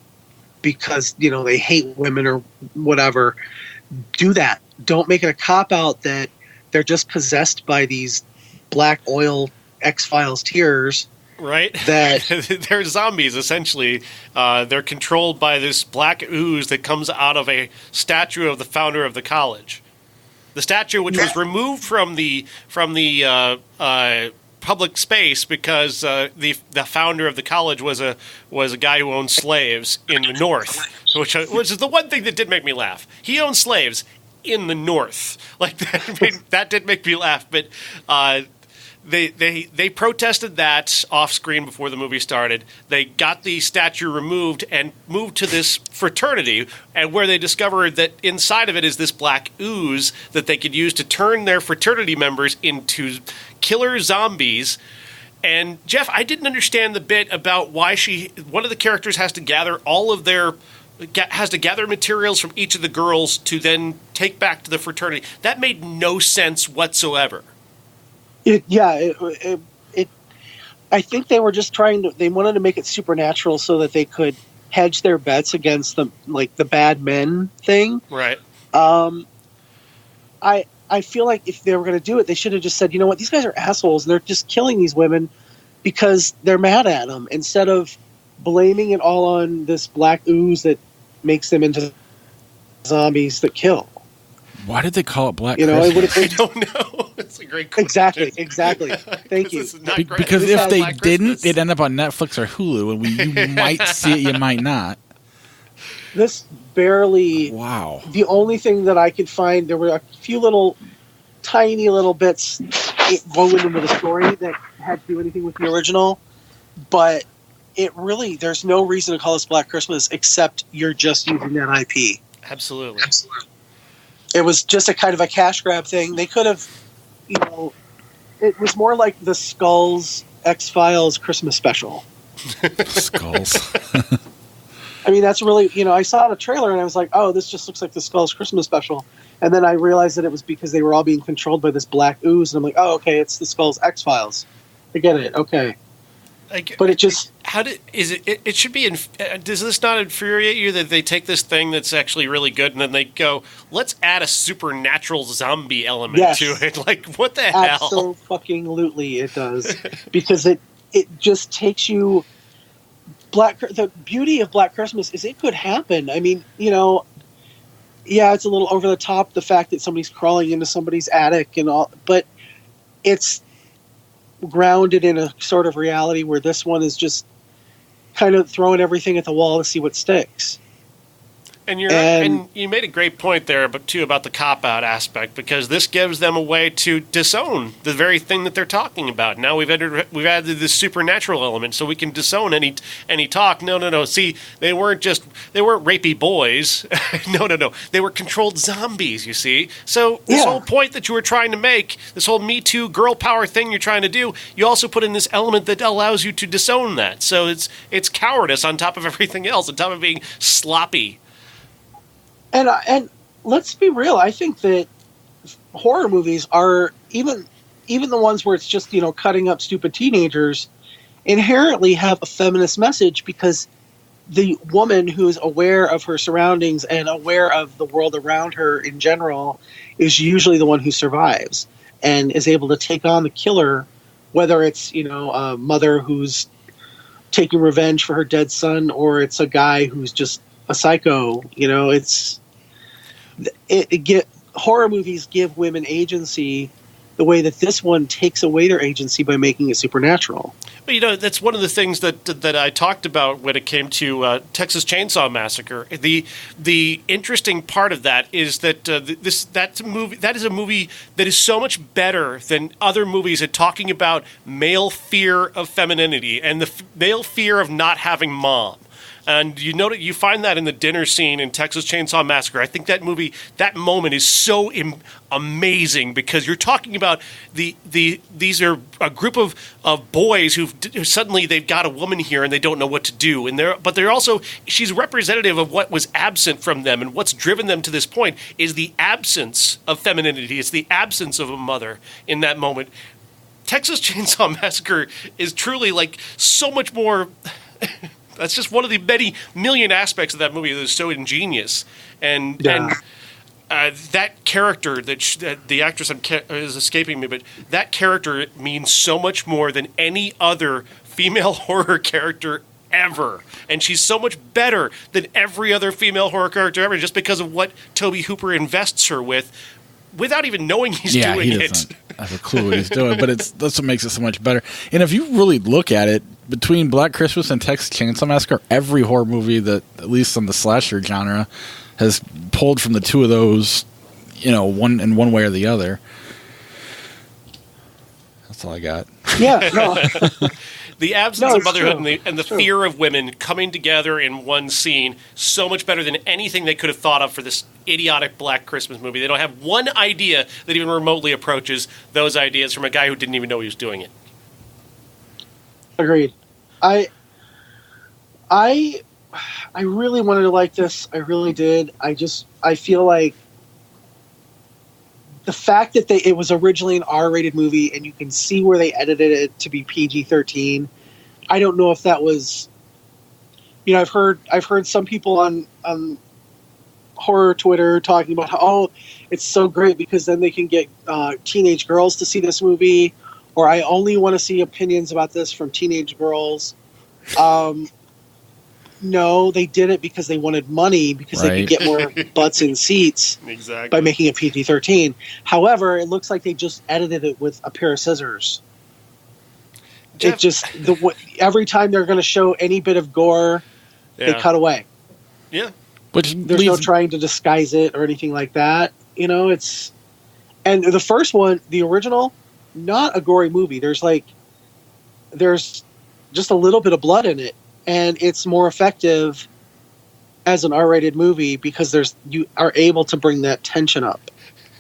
because, they hate women or whatever, do that. Don't make it a cop out that they're just possessed by these black oil X-Files tears. Right? That they're zombies, essentially. They're controlled by this black ooze that comes out of a statue of the founder of the college. The statue, which was removed from the public space because the founder of the college was a guy who owned slaves in the North, which is the one thing that did make me laugh. He owned slaves in the North, like that did make me laugh. But they protested that off screen before the movie started. They got the statue removed and moved to this fraternity, and where they discovered that inside of it is this black ooze that they could use to turn their fraternity members into killer zombies. And Jeff, I didn't understand the bit about why one of the characters has to gather gather materials from each of the girls to then take back to the fraternity. That made no sense whatsoever. I think they were just they wanted to make it supernatural so that they could hedge their bets against the bad men thing. Right. I feel like if they were going to do it, they should have just said, you know what, these guys are assholes and they're just killing these women because they're mad at them, instead of blaming it all on this black ooze that makes them into zombies that kill. Why did they call it Black Christmas? It would have been, I don't know. It's a great question. Exactly. Thank you. Because if they didn't, it'd end up on Netflix or Hulu, and you might see it, you might not. This barely... Wow. The only thing that I could find, there were a few tiny little bits woven into the story that had to do anything with the original, but there's no reason to call this Black Christmas except you're just using that IP. Absolutely. It was just a kind of a cash grab thing. They could have, it was more like the Skulls X-Files Christmas special. Skulls. I mean, that's really, I saw the trailer and I was like, oh, this just looks like the Skulls Christmas special. And then I realized that it was because they were all being controlled by this black ooze. And I'm like, oh, okay, it's the Skulls X-Files. I get it. Okay. But it just... It should be... does this not infuriate you that they take this thing that's actually really good and then they go, let's add a supernatural zombie element to it? Like, what the hell? Absolutely it does. Because it just takes you... The beauty of Black Christmas is it could happen. I mean, it's a little over the top, the fact that somebody's crawling into somebody's attic and all, but it's grounded in a sort of reality where this one is just kind of throwing everything at the wall to see what sticks. And you made a great point there, about the cop-out aspect, because this gives them a way to disown the very thing that they're talking about. Now we've added this supernatural element, so we can disown any talk. No. See, they weren't rapey boys. No. They were controlled zombies. You see, so this whole point that you were trying to make, this whole Me Too girl power thing you're trying to do, you also put in this element that allows you to disown that. So it's cowardice on top of everything else, on top of being sloppy. And let's be real. I think that horror movies are even the ones where it's just cutting up stupid teenagers inherently have a feminist message, because the woman who is aware of her surroundings and aware of the world around her in general is usually the one who survives and is able to take on the killer, whether it's a mother who's taking revenge for her dead son or it's a guy who's just a psycho. Horror movies give women agency the way that this one takes away their agency by making it supernatural. Well, that's one of the things that I talked about when it came to Texas Chainsaw Massacre. The interesting part of that is that that is a movie that is so much better than other movies at talking about male fear of femininity and the male fear of not having mom. And you find that in the dinner scene in Texas Chainsaw Massacre. I think that moment is so amazing, because you're talking about these are a group of boys who suddenly they've got a woman here and they don't know what to do. But they're also, she's representative of what was absent from them, and what's driven them to this point is the absence of femininity. It's the absence of a mother in that moment. Texas Chainsaw Massacre is truly like so much more... That's just one of the many million aspects of that movie that is so ingenious. And that character that the actress is escaping me, but that character means so much more than any other female horror character ever, and she's so much better than every other female horror character ever, just because of what Tobe Hooper invests her with, without even knowing he's doing he doesn't have a clue what he's doing, but that's what makes it so much better. And if you really look at it, between Black Christmas and Texas Chainsaw Massacre, every horror movie that, at least on the slasher genre, has pulled from the two of those, one in one way or the other. That's all I got. Yeah, no. The absence of motherhood true. and the fear of women coming together in one scene, so much better than anything they could have thought of for this idiotic Black Christmas movie. They don't have one idea that even remotely approaches those ideas from a guy who didn't even know he was doing it. Agreed. I really wanted to like this. I really did. I feel like the fact that it was originally an R-rated movie and you can see where they edited it to be PG-13. I don't know if that was, I've heard some people on horror Twitter talking about how, it's so great because then they can get teenage girls to see this movie, or I only want to see opinions about this from teenage girls. No, they did it because they wanted money, because they could get more butts in seats by making it PG-13. However, it looks like they just edited it with a pair of scissors. Jeff, every time they're going to show any bit of gore, they cut away. Yeah. There's no trying to disguise it or anything like that. And the first one, the original, not a gory movie. There's just a little bit of blood in it. And it's more effective as an R-rated movie because you are able to bring that tension up.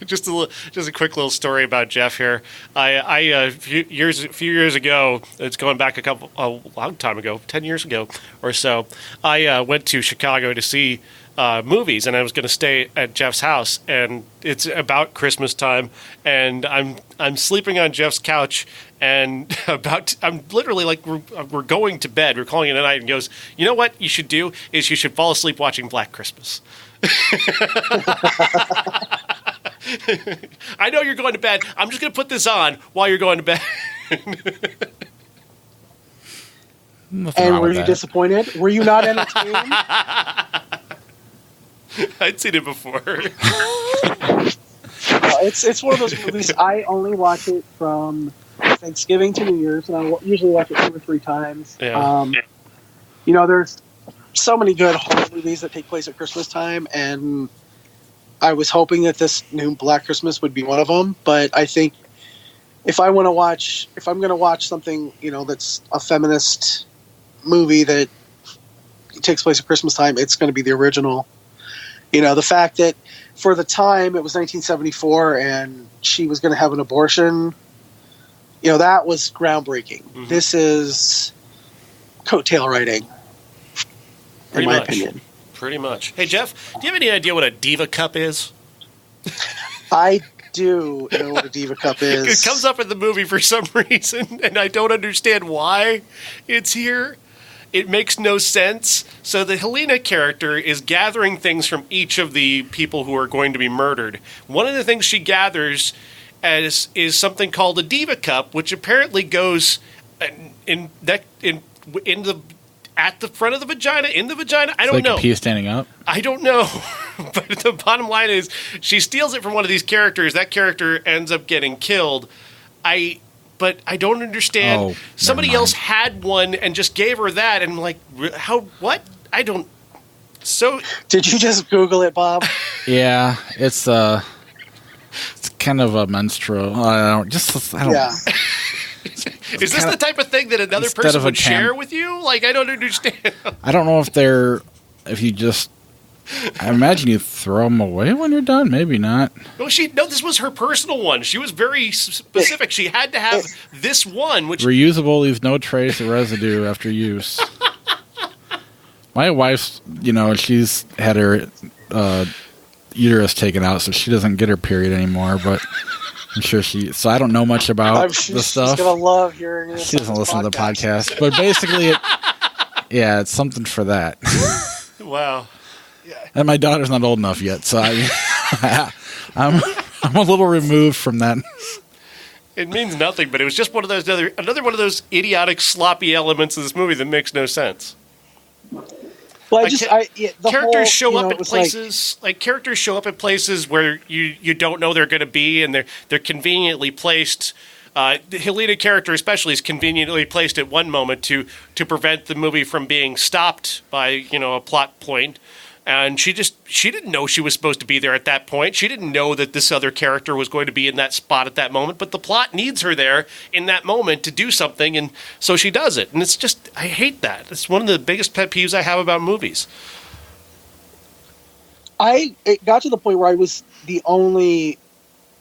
Just a quick little story about Jeff here. A few years ago, it's going back a long time ago, 10 years ago or so. I went to Chicago to see movies, and I was going to stay at Jeff's house. And it's about Christmas time, and I'm sleeping on Jeff's couch, and I'm literally like we're going to bed. We're calling it a night, and he goes, "You know what you should do is you should fall asleep watching Black Christmas." I know you're going to bed. I'm just going to put this on while you're going to bed. And were you disappointed? Were you not entertained? I'd seen it before. It's one of those movies. I only watch it from Thanksgiving to New Year's, and I usually watch it 2 or 3 times. Yeah. There's so many good horror movies that take place at Christmas time, and I was hoping that this new Black Christmas would be one of them. But I think if I'm going to watch something, that's a feminist movie that takes place at Christmas time, it's going to be the original. The fact that for the time it was 1974 and she was going to have an abortion, that was groundbreaking. Mm-hmm. This is coattail writing, in my opinion. Pretty much. Hey, Jeff, do you have any idea what a Diva Cup is? I do know what a Diva Cup is. It comes up in the movie for some reason, and I don't understand why it's here. It makes no sense. So the Helena character is gathering things from each of the people who are going to be murdered. One of the things she gathers is something called a Diva Cup, which apparently goes at the front of the vagina, in the vagina. I don't know. Like a pea standing up? I don't know. But the bottom line is she steals it from one of these characters. That character ends up getting killed. But I don't understand. Oh, somebody else had one and just gave her that. And I'm like, how? What? I don't. So. Did you just Google it, Bob? Yeah, it's kind of a menstrual. I don't. Yeah. Is this the type of thing that another person would share with you? Like, I don't understand. I don't know if you just. I imagine you throw them away when you're done. Maybe not. No, this was her personal one. She was very specific. She had to have this one, which reusable, leaves no trace of residue after use. My wife's, she's had her uterus taken out, so she doesn't get her period anymore. But I'm sure so I don't know much about the stuff. She's gonna love hearing this. She doesn't listen to the podcast, but basically, it's something for that. Wow. And my daughter's not old enough yet, so I'm a little removed from that. It means nothing, but it was just one of those another one of those idiotic, sloppy elements of this movie that makes no sense. Well, Characters whole, show up in it was places like characters show up in places where you don't know they're going to be, and they're conveniently placed. The Helena character especially is conveniently placed at one moment to prevent the movie from being stopped by a plot point. And she didn't know she was supposed to be there at that point. She didn't know that this other character was going to be in that spot at that moment. But the plot needs her there in that moment to do something, and so she does it. And it's just, I hate that. It's one of the biggest pet peeves I have about movies. It got to the point where I was the only.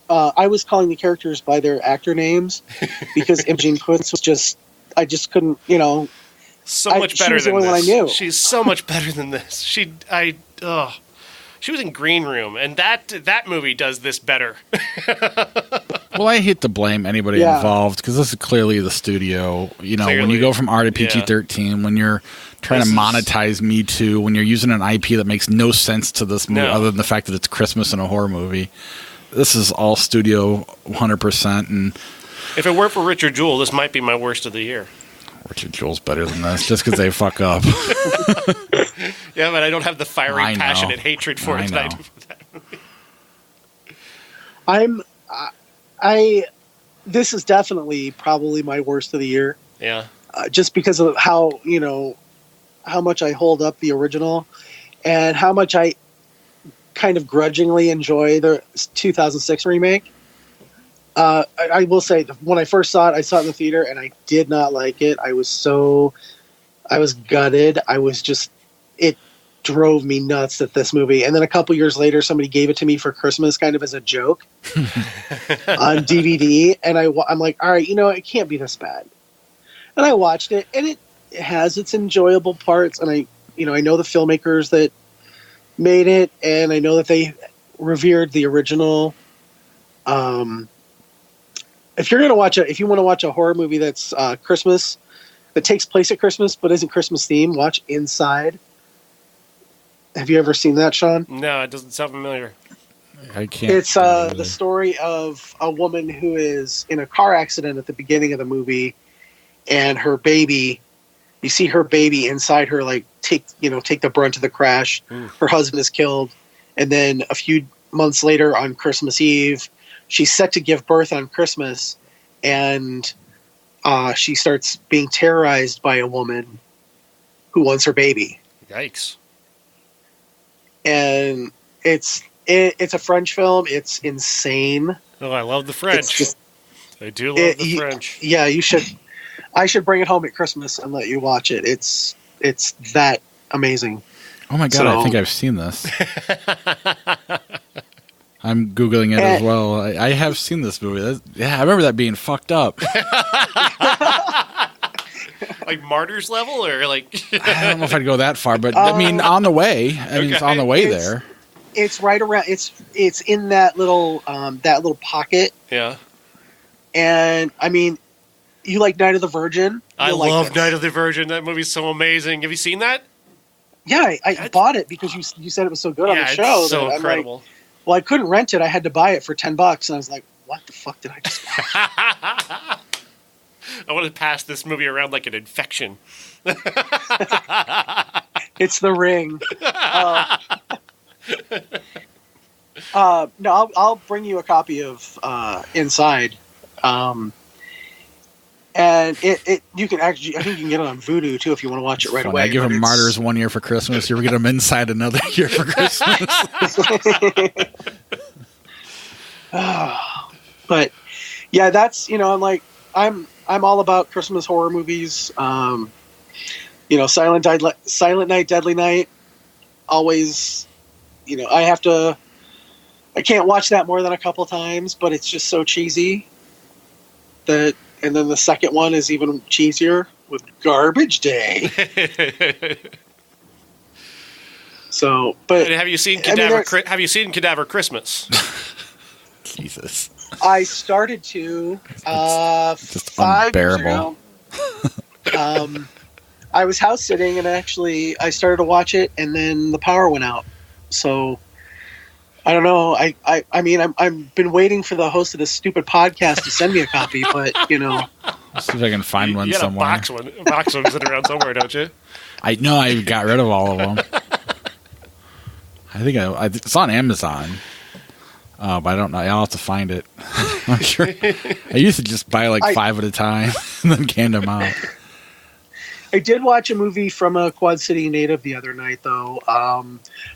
I was calling the characters by their actor names because Imogen Poots was just. I just couldn't, So much better she was the than only this. one I knew. She's so much better than this. She was in Green Room, and that movie does this better. Well, I hate to blame anybody involved because this is clearly the studio. When you go from R to PG-13, when you're trying to monetize Me Too, when you're using an IP that makes no sense to this movie other than the fact that it's Christmas and a horror movie, this is all studio 100%. And if it weren't for Richard Jewell, this might be my worst of the year. Richard Jewell's better than this just because they fuck up. Yeah, but I don't have the fiery, passionate hatred for it that I do for that movie. This is definitely probably my worst of the year. Yeah. Just because of how much I hold up the original and how much I kind of grudgingly enjoy the 2006 remake. I will say, when I first saw it, I saw it in the theater, and I did not like it. I was gutted. It drove me nuts at this movie. And then a couple years later, somebody gave it to me for Christmas, kind of as a joke, on DVD. And I'm like, all right, it can't be this bad. And I watched it, and it has its enjoyable parts. And I know the filmmakers that made it, and I know that they revered the original. If you want to watch a horror movie that's Christmas, that takes place at Christmas but isn't Christmas themed, watch Inside. Have you ever seen that, Sean? No, it doesn't sound familiar. I can't. It's the story of a woman who is in a car accident at the beginning of the movie, and her baby. You see her baby inside her, take the brunt of the crash. Her husband is killed, and then a few months later on Christmas Eve, she's set to give birth on Christmas, and she starts being terrorized by a woman who wants her baby. Yikes! And it's a French film. It's insane. Oh, I love the French. I do love the French. Yeah, you should. I should bring it home at Christmas and let you watch it. It's that amazing. Oh my god! I think I've seen this. I'm Googling it as well. I have seen this movie. I remember that being fucked up. Like Martyrs level, or like I don't know if I'd go that far, but on the way. It's on the way there. It's right around. It's in that little pocket. Yeah. And you like Night of the Virgin? I love Night of the Virgin. That movie's so amazing. Have you seen that? Yeah, I bought it because you said it was so good on the show. It's so incredible. Well, I couldn't rent it. I had to buy it for $10, and I was like, "What the fuck did I just buy?" I want to pass this movie around like an infection. It's The Ring. No, I'll bring you a copy of Inside, and it you can actually, I think you can get it on Vudu too if you want to watch it right away. I give them Martyrs one year for Christmas. You ever get them Inside another year for Christmas? But yeah, that's I'm all about Christmas horror movies. Silent Night, Deadly Night. Always, I can't watch that more than a couple times, but it's just so cheesy. And then the second one is even cheesier with Garbage Day. So, but have you seen Cadaver Christmas? Jesus. I started to just 5 unbearable. years ago. I was house sitting, and actually I started to watch it, and then the power went out. So I don't know. I mean, I'm been waiting for the host of this stupid podcast to send me a copy, but I'll see if I can find one You got somewhere. a box one sitting around somewhere, don't you? I know I got rid of all of them. I think it's on Amazon, but I don't know. I'll have to find it. I'm sure. I used to just buy like 5 at a time and then can them out. I did watch a movie from a Quad City native the other night, though,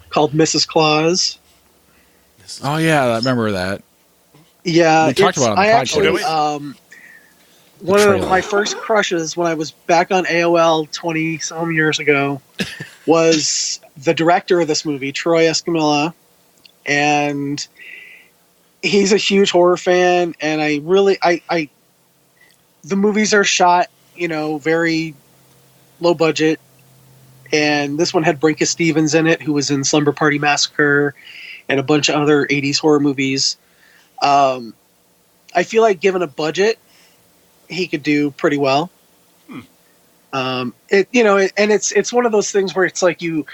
called Mrs. Claus. Oh yeah, I remember that. Yeah, We talked about it on the I podcast. actually, Oh, did one of trailer. my first crushes when I was back on AOL 20-some years ago was the director of this movie, Troy Escamilla, and he's a huge horror fan, and the movies are shot, very low budget, and this one had Brinka Stevens in it, who was in Slumber Party Massacre and a bunch of other 80s horror movies. I feel like given a budget, he could do pretty well. It's one of those things where it's like you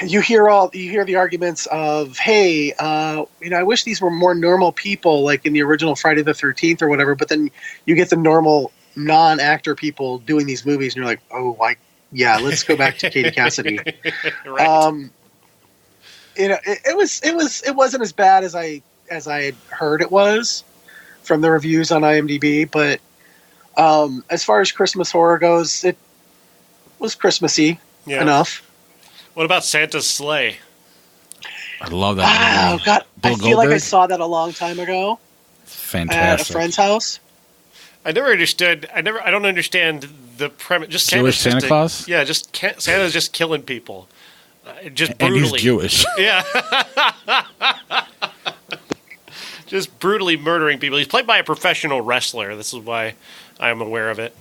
hear the arguments of, hey, I wish these were more normal people, like in the original Friday the 13th or whatever. But then you get the normal non-actor people doing these movies, and you're like, oh, let's go back to Katie Cassidy. Right. It wasn't as bad as I had heard it was from the reviews on IMDb, but as far as Christmas horror goes, it was Christmassy Yeah. enough. What about Santa's Sleigh? I love that Oh movie. God, Bill I feel like I Goldberg? saw that a long time ago It's at a fantastic. friend's house. I never understood. I don't understand the premise. Just Jewish Santa's Santa Claus? Yeah, Santa's just killing people, just And brutally. he's Jewish. Yeah. Just brutally murdering people. He's played by a professional wrestler. This is why I'm aware of it.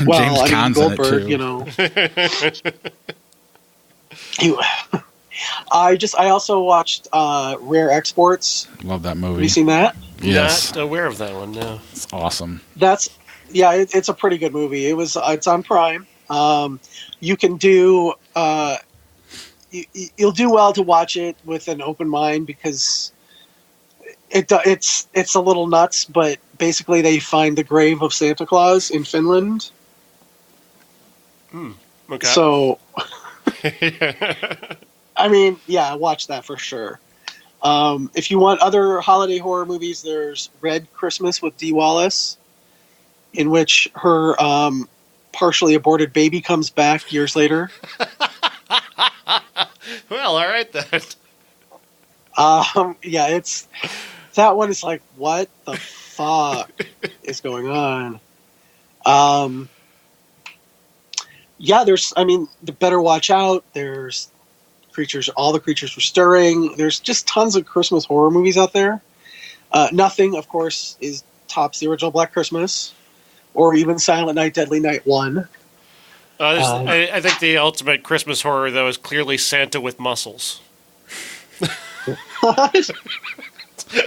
Well, James Caan's in it Goldberg, too. I also watched Rare Exports. Love that Have movie. you seen that? Yes, Not aware of that one, no. it's awesome. It's a pretty good movie. It's on Prime. You can do you'll do well to watch it with an open mind because it's a little nuts, but basically they find the grave of Santa Claus in Finland. Okay. So, I mean, yeah, watch that for sure. If you want other holiday horror movies, there's Red Christmas with Dee Wallace, in which her partially aborted baby comes back years later. Well, all right then. That one is like, what the fuck is going on? The Better Watch Out. There's all the creatures were stirring. There's just tons of Christmas horror movies out there. Nothing, of course, tops the original Black Christmas, or even Silent Night, Deadly Night 1. I think the ultimate Christmas horror, though, is clearly Santa with muscles.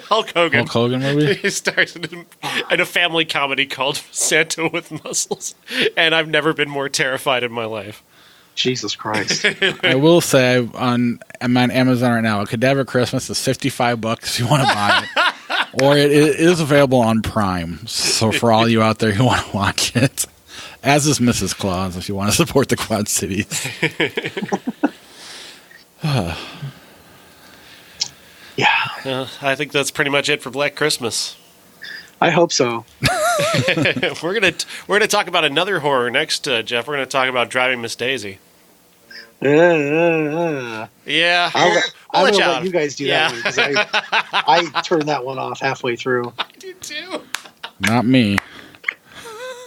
Hulk Hogan. Hulk Hogan movie? He stars in a family comedy called Santa with Muscles, and I've never been more terrified in my life. Jesus Christ. I will say I'm on Amazon right now. A Cadaver Christmas is $55 if you want to buy it, or it is available on Prime. So for all you out there who want to watch it, as is Mrs. Claus, if you want to support the Quad Cities. Yeah, I think that's pretty much it for Black Christmas. I hope so. We're gonna talk about another horror next, Jeff. We're gonna talk about Driving Miss Daisy. Yeah. Yeah, I'm I'll going let to you let out. you guys do Yeah. that one because I turned that one off halfway through. I do too. Not me.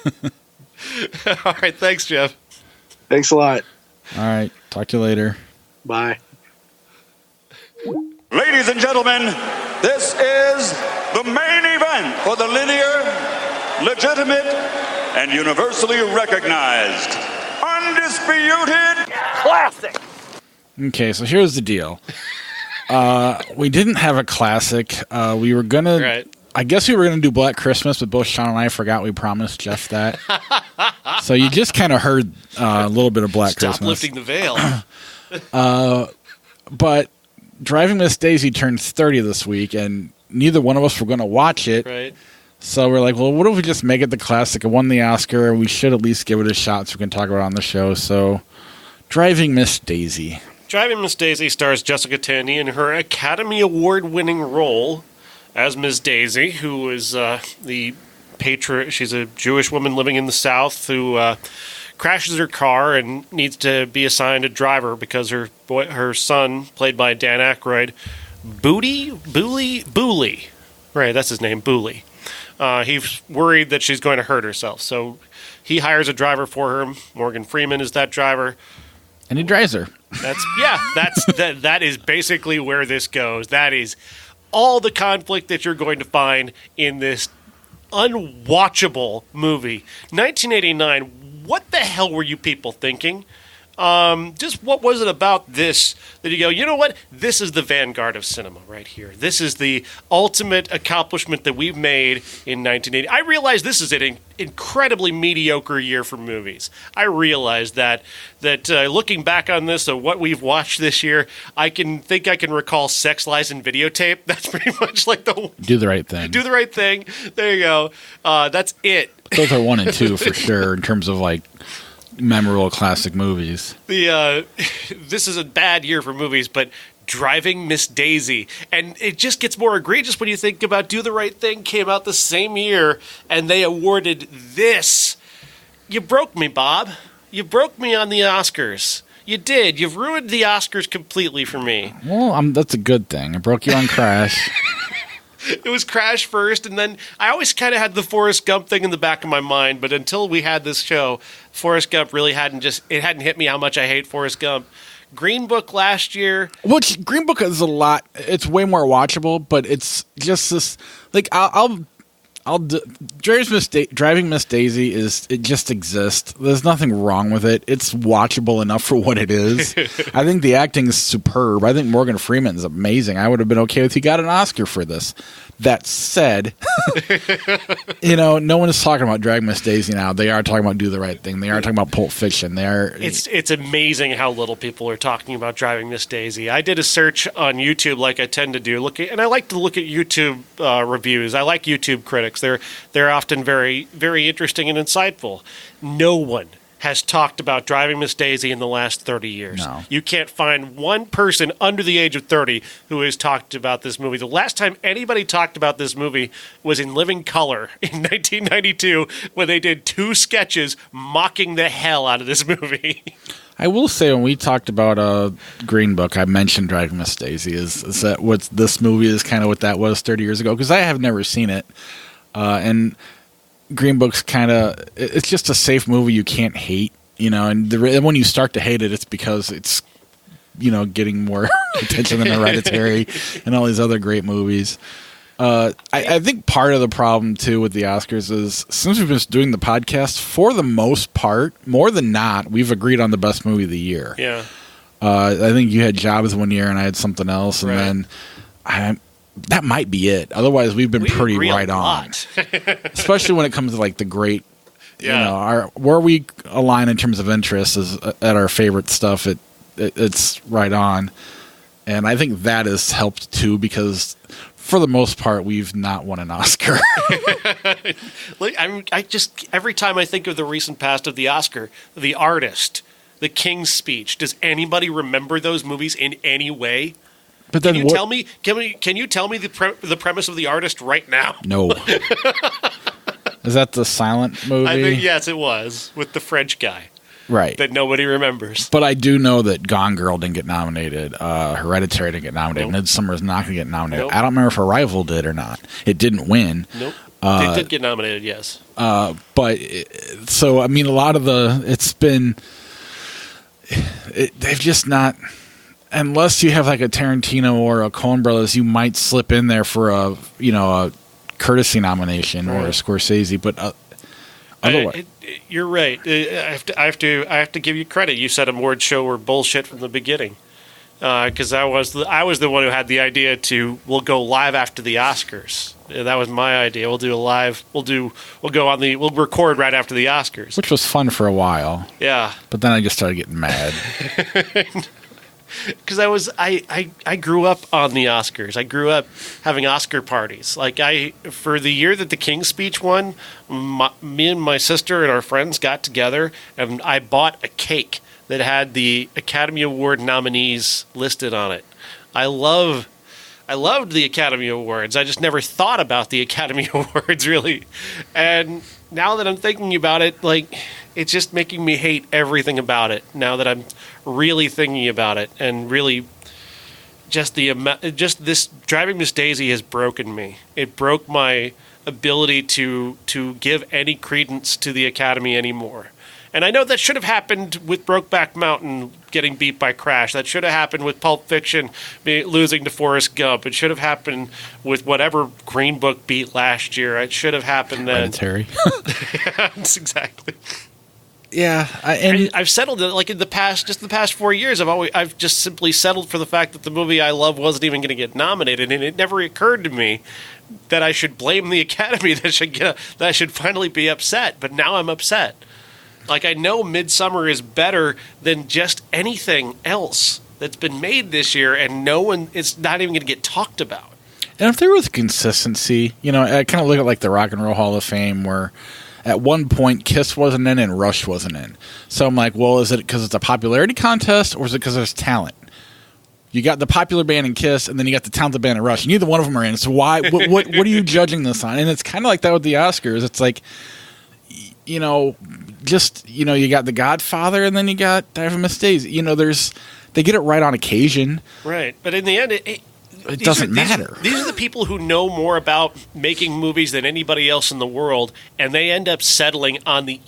All right, thanks, Jeff. Thanks a lot. All right. Talk to you later. Bye. Ladies and gentlemen, this is the main event for the linear, legitimate, and universally recognized, undisputed classic. Okay, so here's the deal. We didn't have a classic. We were gonna. Right. I guess we were gonna do Black Christmas, but both Sean and I forgot we promised Jeff that. So you just kind of heard a little bit of Black Stop Christmas. lifting the veil. But Driving Miss Daisy turns 30 this week, and neither one of us were going to watch it. Right. So we're like, well, what if we just make it the classic? It won the Oscar. We should at least give it a shot so we can talk about it on the show. So, Driving Miss Daisy. Driving Miss Daisy stars Jessica Tandy in her Academy Award-winning role as Miss Daisy, who is the patron. She's a Jewish woman living in the South who crashes her car and needs to be assigned a driver because her son, played by Dan Aykroyd, Booley. Right, that's his name, Booley. He's worried that she's going to hurt herself, so he hires a driver for her. Morgan Freeman is that driver. And he drives her. That is basically where this goes. That is all the conflict that you're going to find in this unwatchable movie. 1989. What the hell were you people thinking? Just what was it about this that you go, you know what? This is the vanguard of cinema right here. This is the ultimate accomplishment that we've made in 1980. I realize this is an incredibly mediocre year for movies. I realize that looking back on this, what we've watched this year, I can recall Sex, Lies, and Videotape. That's pretty much like Do the Right Thing. Do the Right Thing. There you go. That's it. Those are 1 and 2 for sure in terms of like memorable classic movies. This is a bad year for movies, but Driving Miss Daisy, and it just gets more egregious when you think about Do the Right Thing came out the same year, and they awarded this. You broke me, Bob. You broke me on the Oscars. You did. You've ruined the Oscars completely for me. Well, that's a good thing. I broke you on Crash. It was Crash first, and then I always kind of had the Forrest Gump thing in the back of my mind, but until we had this show, Forrest Gump really hadn't hit me how much I hate Forrest Gump. Green Book last year. Which Green Book is a lot. It's way more watchable, but it's just this. Like Driving Miss Daisy it just exists. There's nothing wrong with it. It's watchable enough for what it is. I think the acting is superb. I think Morgan Freeman is amazing. I would have been okay if he got an Oscar for this. That said, no one is talking about Driving Miss Daisy now. They are talking about Do the Right Thing. They are talking about Pulp Fiction. It's amazing how little people are talking about Driving Miss Daisy. I did a search on YouTube, like I tend to do, and I like to look at YouTube reviews. I like YouTube critics. They're often very, very interesting and insightful. No one has talked about Driving Miss Daisy in the last 30 years. No. You can't find one person under the age of 30 who has talked about this movie. The last time anybody talked about this movie was in Living Color in 1992 when they did 2 sketches mocking the hell out of this movie. I will say when we talked about Green Book, I mentioned Driving Miss Daisy. Is that what this movie is kind of what that was 30 years ago? Because I have never seen it. And Green Book's kind of, it's just a safe movie you can't hate, and when you start to hate it, it's because it's, getting more attention than Hereditary and all these other great movies. I think part of the problem, too, with the Oscars is since we've been doing the podcast, for the most part, more than not, we've agreed on the best movie of the year. Yeah. I think you had Jobs one year and I had something else, and then that might be it. Otherwise, we've been pretty right on. Especially when it comes to like the great, where we align in terms of interest is at our favorite stuff. It's right on, and I think that has helped too because for the most part we've not won an Oscar. I just every time I think of the recent past of the Oscar, The Artist, The King's Speech, does anybody remember those movies in any way? But then can you tell me the premise of The Artist right now? No. Is that the silent movie? I think yes, it was with the French guy, right? That nobody remembers. But I do know that Gone Girl didn't get nominated. Hereditary didn't get nominated. Nope. Midsummer's not going to get nominated. Nope. I don't remember if Arrival did or not. It didn't win. Nope. It did get nominated. Yes. So I mean, a lot of they've just not. Unless you have like a Tarantino or a Coen Brothers, you might slip in there for a courtesy nomination or a Scorsese, but otherwise, you're right. I have to give you credit. You said award show were bullshit from the beginning, because I was the one who had the idea we'll go live after the Oscars. That was my idea. We'll do a live. We'll record right after the Oscars, which was fun for a while. Yeah, but then I just started getting mad. because I grew up on the Oscars. I grew up having Oscar parties. Like for the year that the King's Speech won, me and my sister and our friends got together and I bought a cake that had the Academy Award nominees listed on it. I loved the Academy Awards. I just never thought about the Academy Awards really. And now that I'm thinking about it, like, it's just making me hate everything about it now that I'm really thinking about it, and really just this Driving Miss Daisy has broken me. It broke my ability to give any credence to the Academy anymore. And I know that should have happened with Brokeback Mountain getting beat by Crash. That should have happened with Pulp Fiction losing to Forrest Gump. It should have happened with whatever Green Book beat last year. It should have happened then. Hereditary. Exactly. Yeah, I've settled it. Like in the past 4 years, I've just simply settled for the fact that the movie I love wasn't even going to get nominated, and it never occurred to me that I should blame the Academy. That I should finally be upset. But now I'm upset. Like, I know Midsommar is better than just anything else that's been made this year, and it's not even going to get talked about. And if there was consistency, I kind of look at like the Rock and Roll Hall of Fame, where at one point Kiss wasn't in and Rush wasn't in. So I'm like, well, is it because it's a popularity contest, or is it because there's talent? You got the popular band in Kiss, and then you got the talented band in Rush. Neither one of them are in. So why? What are you judging this on? And it's kind of like that with the Oscars. It's like, you got The Godfather, and then you got Driving Miss Daisy. They get it right on occasion. Right. But in the end, it doesn't matter. These are the people who know more about making movies than anybody else in the world, and they end up settling on the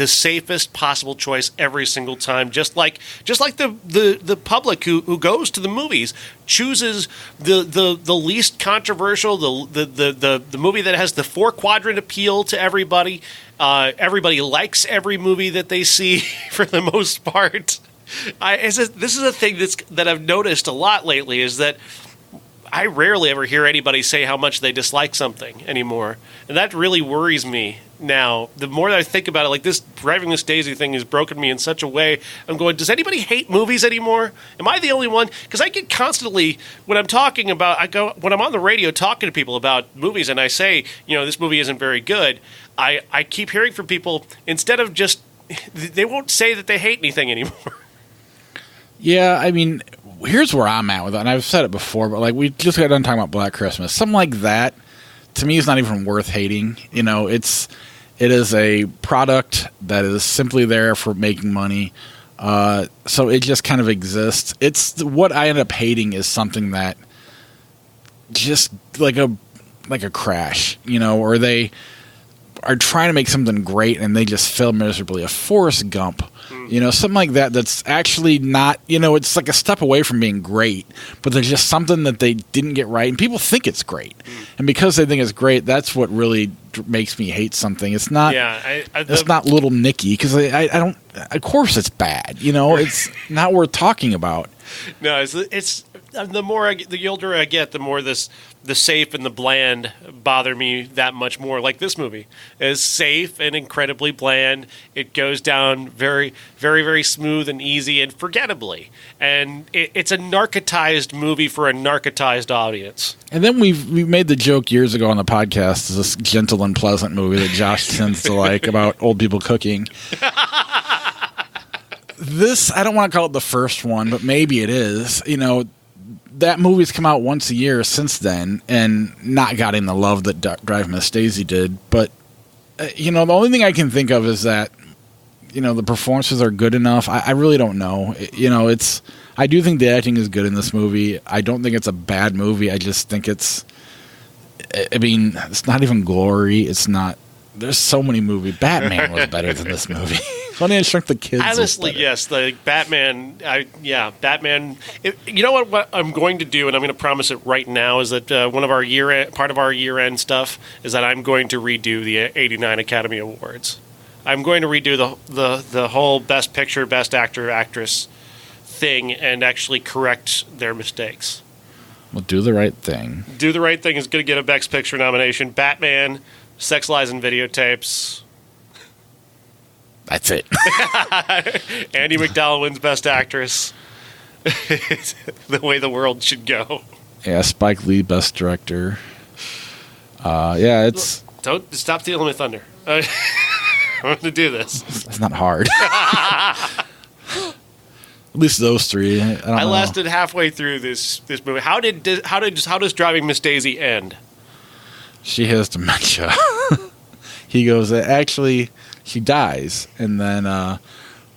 safest possible choice every single time. Just like the public who goes to the movies chooses the least controversial, the movie that has the 4-quadrant appeal to everybody. Everybody likes every movie that they see for the most part. This is a thing that I've noticed a lot lately, is that I rarely ever hear anybody say how much they dislike something anymore. And that really worries me now. The more that I think about it, like, this Driving Miss Daisy thing has broken me in such a way. I'm going, does anybody hate movies anymore? Am I the only one? Because I get constantly, when I'm when I'm on the radio talking to people about movies and I say, this movie isn't very good, I keep hearing from people, instead of just, they won't say that they hate anything anymore. Yeah, I mean, here's where I'm at with it, and I've said it before, but like, we just got done talking about Black Christmas. Something like that, to me, is not even worth hating. It is a product that is simply there for making money. So it just kind of exists. It's what I end up hating is something that just like a Crash, or they are trying to make something great and they just fail miserably. A Forrest Gump, something like that. That's actually not, it's like a step away from being great, but there's just something that they didn't get right, and people think it's great, and because they think it's great, that's what really makes me hate something. It's not. Yeah, it's not Little Nicky, because I don't. Of course, it's bad. It's not worth talking about. No, it's the older I get, the more the safe and the bland bother me that much more. Like, this movie is safe and incredibly bland. It goes down very, very, very smooth and easy and forgettably. And it's a narcotized movie for a narcotized audience. And then we made the joke years ago on the podcast, this Gentle and Pleasant movie that Josh tends to like, about old people cooking. This, I don't want to call it the first one, but maybe it is. That movie's come out once a year since then and not gotten the love that Drive Miss Daisy did. But, the only thing I can think of is that, the performances are good enough. I really don't know. I do think the acting is good in this movie. I don't think it's a bad movie. I just think it's not even Glory. It's not. There's so many movies. Batman was better than this movie. Honey, I Shrunk the Kids. Honestly, yes. The Batman. Batman. You know what I'm going to do, and I'm going to promise it right now, is that part of our year-end stuff is that I'm going to redo the '89 Academy Awards. I'm going to redo the whole Best Picture, Best Actor, Actress thing, and actually correct their mistakes. Well, Do the Right Thing. Do the Right Thing is going to get a Best Picture nomination. Batman, Sex, Lies, and Videotapes. That's it. Andie MacDowell wins Best Actress. the way the world should go. Yeah, Spike Lee, Best Director. Yeah, it's Don't stop stealing my thunder. I'm going to do this. it's not hard. At least those three. I don't know. lasted halfway through this movie. How does Driving Miss Daisy end? She has dementia. He goes, actually, she dies, and then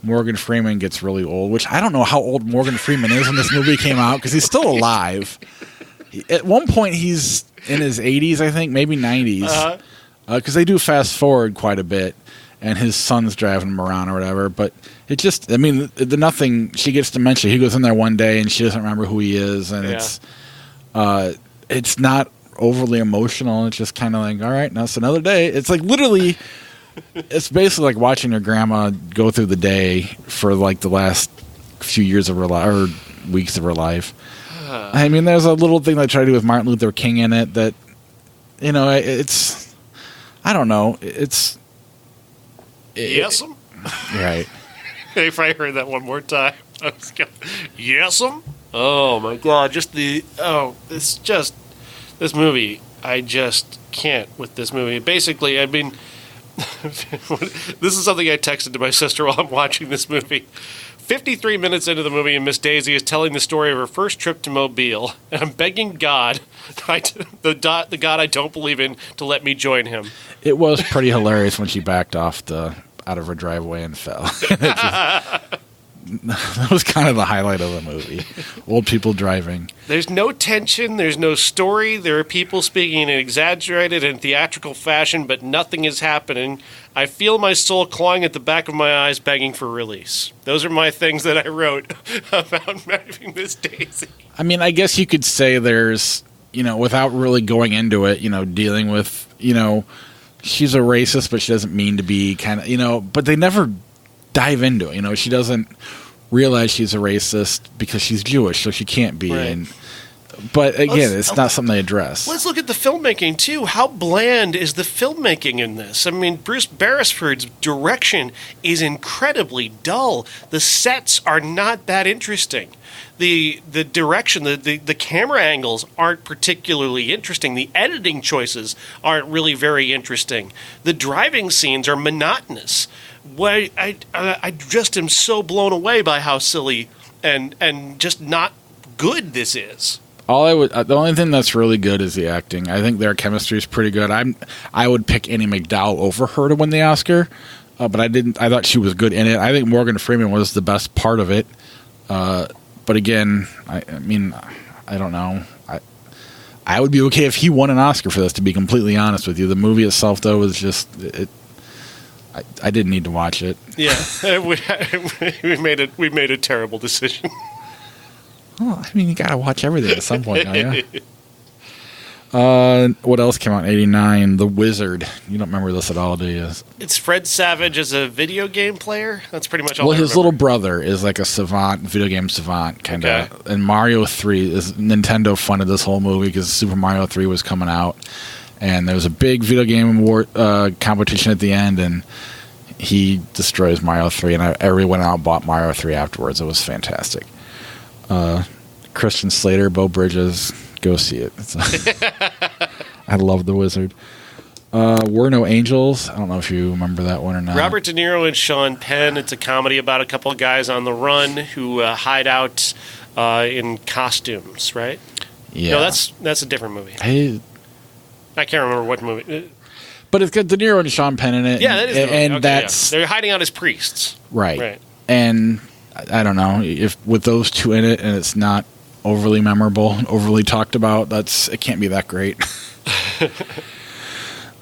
Morgan Freeman gets really old, which I don't know how old Morgan Freeman is when this movie came out, because he's still alive. At one point, he's in his 80s, I think, maybe 90s, because they do fast forward quite a bit, and his son's driving him around or whatever, but it just, I mean, she gets dementia. He goes in there one day, and she doesn't remember who he is, and it's not overly emotional. It's just kind of like, all right, now it's another day. It's like literally, it's basically like watching your grandma go through the day for like the last few years of her life or weeks of her life. I mean, there's a little thing they try to do with Martin Luther King in it that, you know, it's, I don't know, it's Yes'm? Right. If I heard that one more time, I was going, yes'm? Oh my God! This movie. I just can't with this movie. Basically, I mean, this is something I texted to my sister while I'm watching this movie. 53 minutes into the movie, and Miss Daisy is telling the story of her first trip to Mobile, and I'm begging God, the God I don't believe in, to let me join him. It was pretty hilarious when she backed off out of her driveway and fell. That was kind of the highlight of the movie. Old people driving. There's no tension. There's no story. There are people speaking in an exaggerated and theatrical fashion, but nothing is happening. I feel my soul clawing at the back of my eyes, begging for release. Those are my things that I wrote about Driving Miss Daisy. I mean, I guess you could say there's, you know, without really going into it, you know, dealing with, you know, she's a racist, but she doesn't mean to be, kind of, you know, but they never dive into it. You know, she doesn't realize she's a racist because she's Jewish, so she can't be. Right. But again, it's not something they address. Let's look at the filmmaking, too. How bland is the filmmaking in this? I mean, Bruce Beresford's direction is incredibly dull. The sets are not that interesting. The direction, the camera angles aren't particularly interesting. The editing choices aren't really very interesting. The driving scenes are monotonous. I just am so blown away by how silly and just not good this is. The only thing that's really good is the acting. I think their chemistry is pretty good. I would pick Annie McDowell over her to win the Oscar, but I didn't. I thought she was good in it. I think Morgan Freeman was the best part of it. But again, I mean, I don't know. I would be okay if he won an Oscar for this, to be completely honest with you. The movie itself, though, was just I didn't need to watch it. Yeah, we made a terrible decision. Well, I mean, you got to watch everything at some point, don't you? What else came out in '89? The Wizard. You don't remember this at all, do you? It's Fred Savage as a video game player. That's pretty much all. Well, I his remember. little brother is like a savant, video game savant, kind of. Okay. And Mario 3 is Nintendo funded this whole movie because Super Mario 3 was coming out, and there was a big video game award competition at the end, and he destroys Mario 3, and everyone went out and bought Mario 3 afterwards. It was fantastic. Christian Slater, Beau Bridges, go see it. I love The Wizard. We're No Angels. I don't know if you remember that one or not. Robert De Niro and Sean Penn. It's a comedy about a couple of guys on the run who hide out in costumes, right? Yeah. No, that's a different movie. I can't remember what movie. But it's got De Niro and Sean Penn in it. Yeah, that is the movie. And Okay, that's... yeah. They're hiding out as priests. Right. And I don't know, if with those two in it and it's not overly memorable, overly talked about, it can't be that great.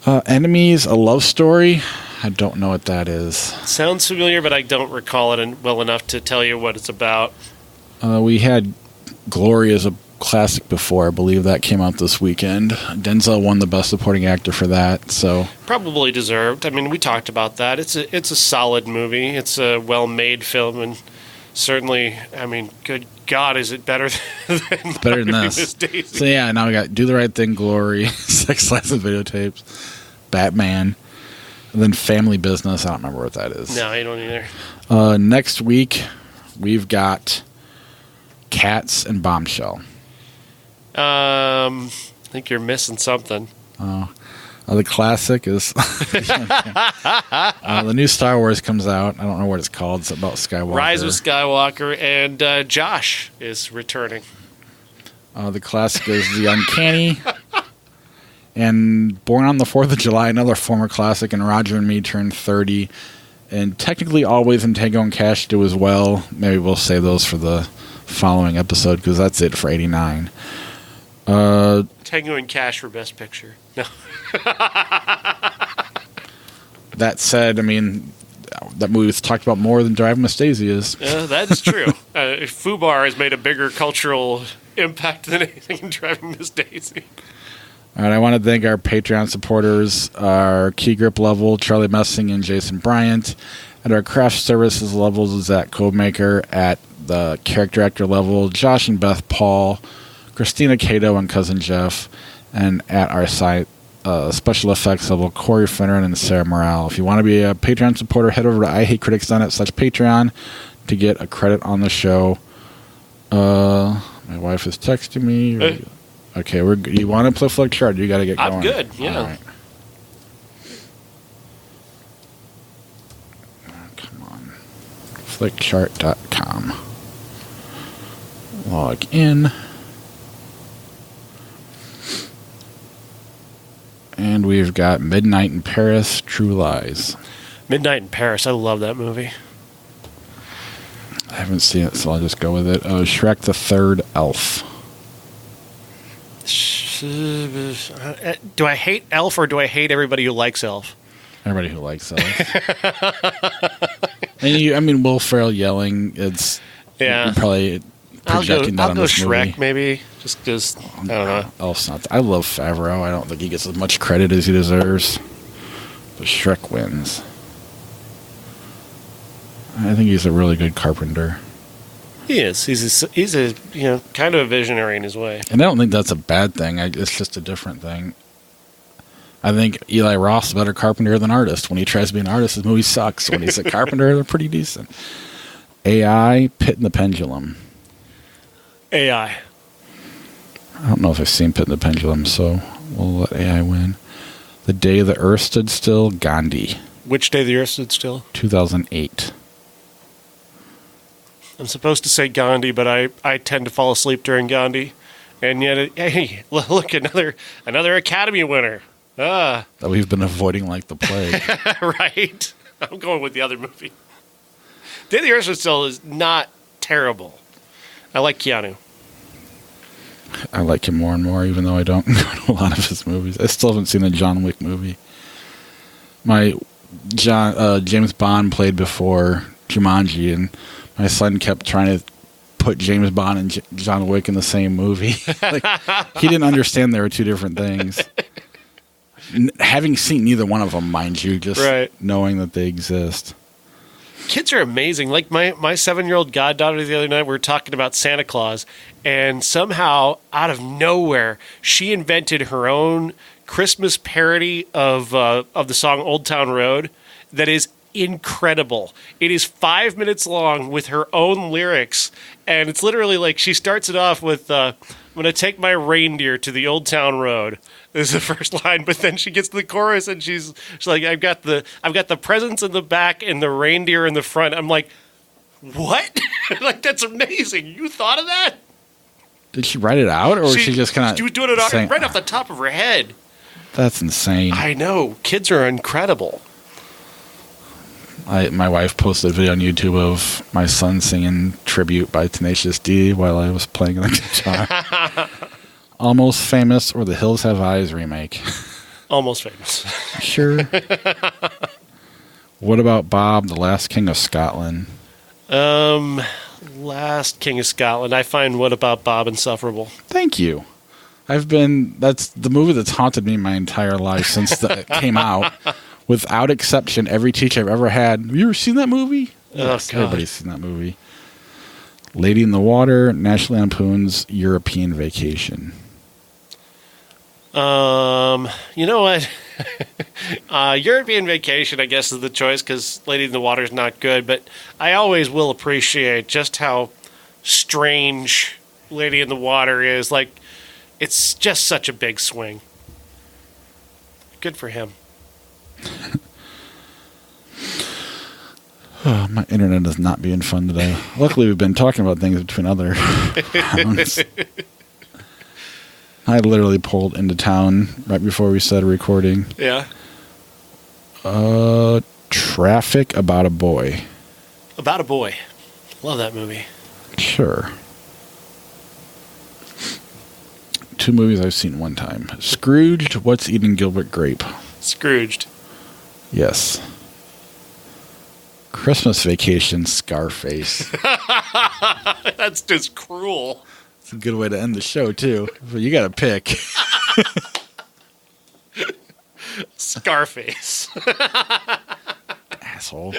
Enemies, a love story. I don't know what that is. Sounds familiar, but I don't recall it well enough to tell you what it's about. We had Glory as a classic before. I believe that came out this weekend. Denzel won the Best Supporting Actor for that. So Probably deserved. I mean, we talked about that. It's a solid movie. It's a well-made film, and certainly, I mean, good God, is it better than this? So yeah, now we got Do the Right Thing, Glory, Sex, License, Videotapes, Batman, and then Family Business. I don't remember what that is. No, I don't either. Next week, we've got Cats, and Bombshell. I think you're missing something. The classic is the new Star Wars comes out. I don't know what it's called. It's about Skywalker. Rise of Skywalker, and Josh is returning. The classic is The Uncanny. And Born on the 4th of July, another former classic, and Roger and Me turned 30. And technically Always and Tango and Cash do as well. Maybe we'll save those for the following episode because that's it for 89. Tango and Cash for Best Picture. No. That said, I mean, that movie was talked about more than Driving Miss Daisy is. That is true. Fubar has made a bigger cultural impact than anything in Driving Miss Daisy. All right, I want to thank our Patreon supporters, our Key Grip level, Charlie Messing and Jason Bryant. At our craft services levels, Zach Codemaker. At the character actor level, Josh and Beth Paul, Christina Cato and Cousin Jeff. And at our site, special effects level, Corey Finneran and Sarah Morale. If you want to be a Patreon supporter, head over to IHateCritics.net/Patreon to get a credit on the show. My wife is texting me. Okay, you want to play Flick Chart? You got to get going. I'm good, yeah. All right. Come on. Flickchart.com. Log in. And we've got Midnight in Paris, True Lies. Midnight in Paris. I love that movie. I haven't seen it, so I'll just go with it. Shrek the Third, Elf. Do I hate Elf or do I hate everybody who likes Elf? Everybody who likes Elf. And Will Ferrell yelling. It's probably projecting that on this movie. I'll go Shrek, maybe, just because I don't know. Elf's not. I love Favreau. I don't think he gets as much credit as he deserves. But Shrek wins. I think he's a really good carpenter. He is. He's a kind of a visionary in his way. And I don't think that's a bad thing. It's just a different thing. I think Eli Roth's a better carpenter than artist. When he tries to be an artist, his movie sucks. When he's a carpenter, they're pretty decent. AI, Pit and the Pendulum. AI. I don't know if I've seen Pit and the Pendulum, so we'll let AI win. The Day the Earth Stood Still, Gandhi. Which Day the Earth Stood Still? 2008. I'm supposed to say Gandhi, but I tend to fall asleep during Gandhi. And yet, hey, look, another Academy winner. That we've been avoiding like the plague. Right. I'm going with the other movie. Day the Earth Stood Still is not terrible. I like Keanu. I like him more and more, even though I don't go to a lot of his movies. I still haven't seen a John Wick movie. James Bond played before Jumanji, and my son kept trying to put James Bond and John Wick in the same movie. He didn't understand they were two different things. Having seen neither one of them, mind you, just knowing that they exist. Kids are amazing. Like my 7-year-old goddaughter the other night, we were talking about Santa Claus, and somehow, out of nowhere, she invented her own Christmas parody of the song Old Town Road that is incredible. It is 5 minutes long with her own lyrics, and it's literally like she starts it off with I'm gonna take my reindeer to the Old Town Road. This is the first line, but then she gets to the chorus and she's like, I've got the presents in the back and the reindeer in the front. I'm like, what? Like, that's amazing. You thought of that? Did she write it out, or was she just kind of? She was doing it right off the top of her head. That's insane. I know. Kids are incredible. My wife posted a video on YouTube of my son singing Tribute by Tenacious D while I was playing the guitar. Almost Famous or The Hills Have Eyes remake. Almost Famous. Sure. What about Bob, the Last King of Scotland? Last King of Scotland. I find What About Bob insufferable. Thank you. That's the movie that's haunted me my entire life since it came out. Without exception, every teacher I've ever had. Have you ever seen that movie? Yes, everybody's seen that movie. Lady in the Water, National Lampoon's European Vacation. You know what? European Vacation, I guess, is the choice because Lady in the Water is not good. But I always will appreciate just how strange Lady in the Water is. Like, it's just such a big swing. Good for him. Oh, my internet is not being fun today. Luckily, we've been talking about things between other rounds. I literally pulled into town right before we started recording. Yeah. Traffic About a Boy. About a Boy. Love that movie. Sure. 2 movies I've seen one time. Scrooged, What's Eating Gilbert Grape? Scrooged. Yes. Christmas Vacation, Scarface. That's just cruel. It's a good way to end the show, too. But you got to pick. Scarface. Asshole.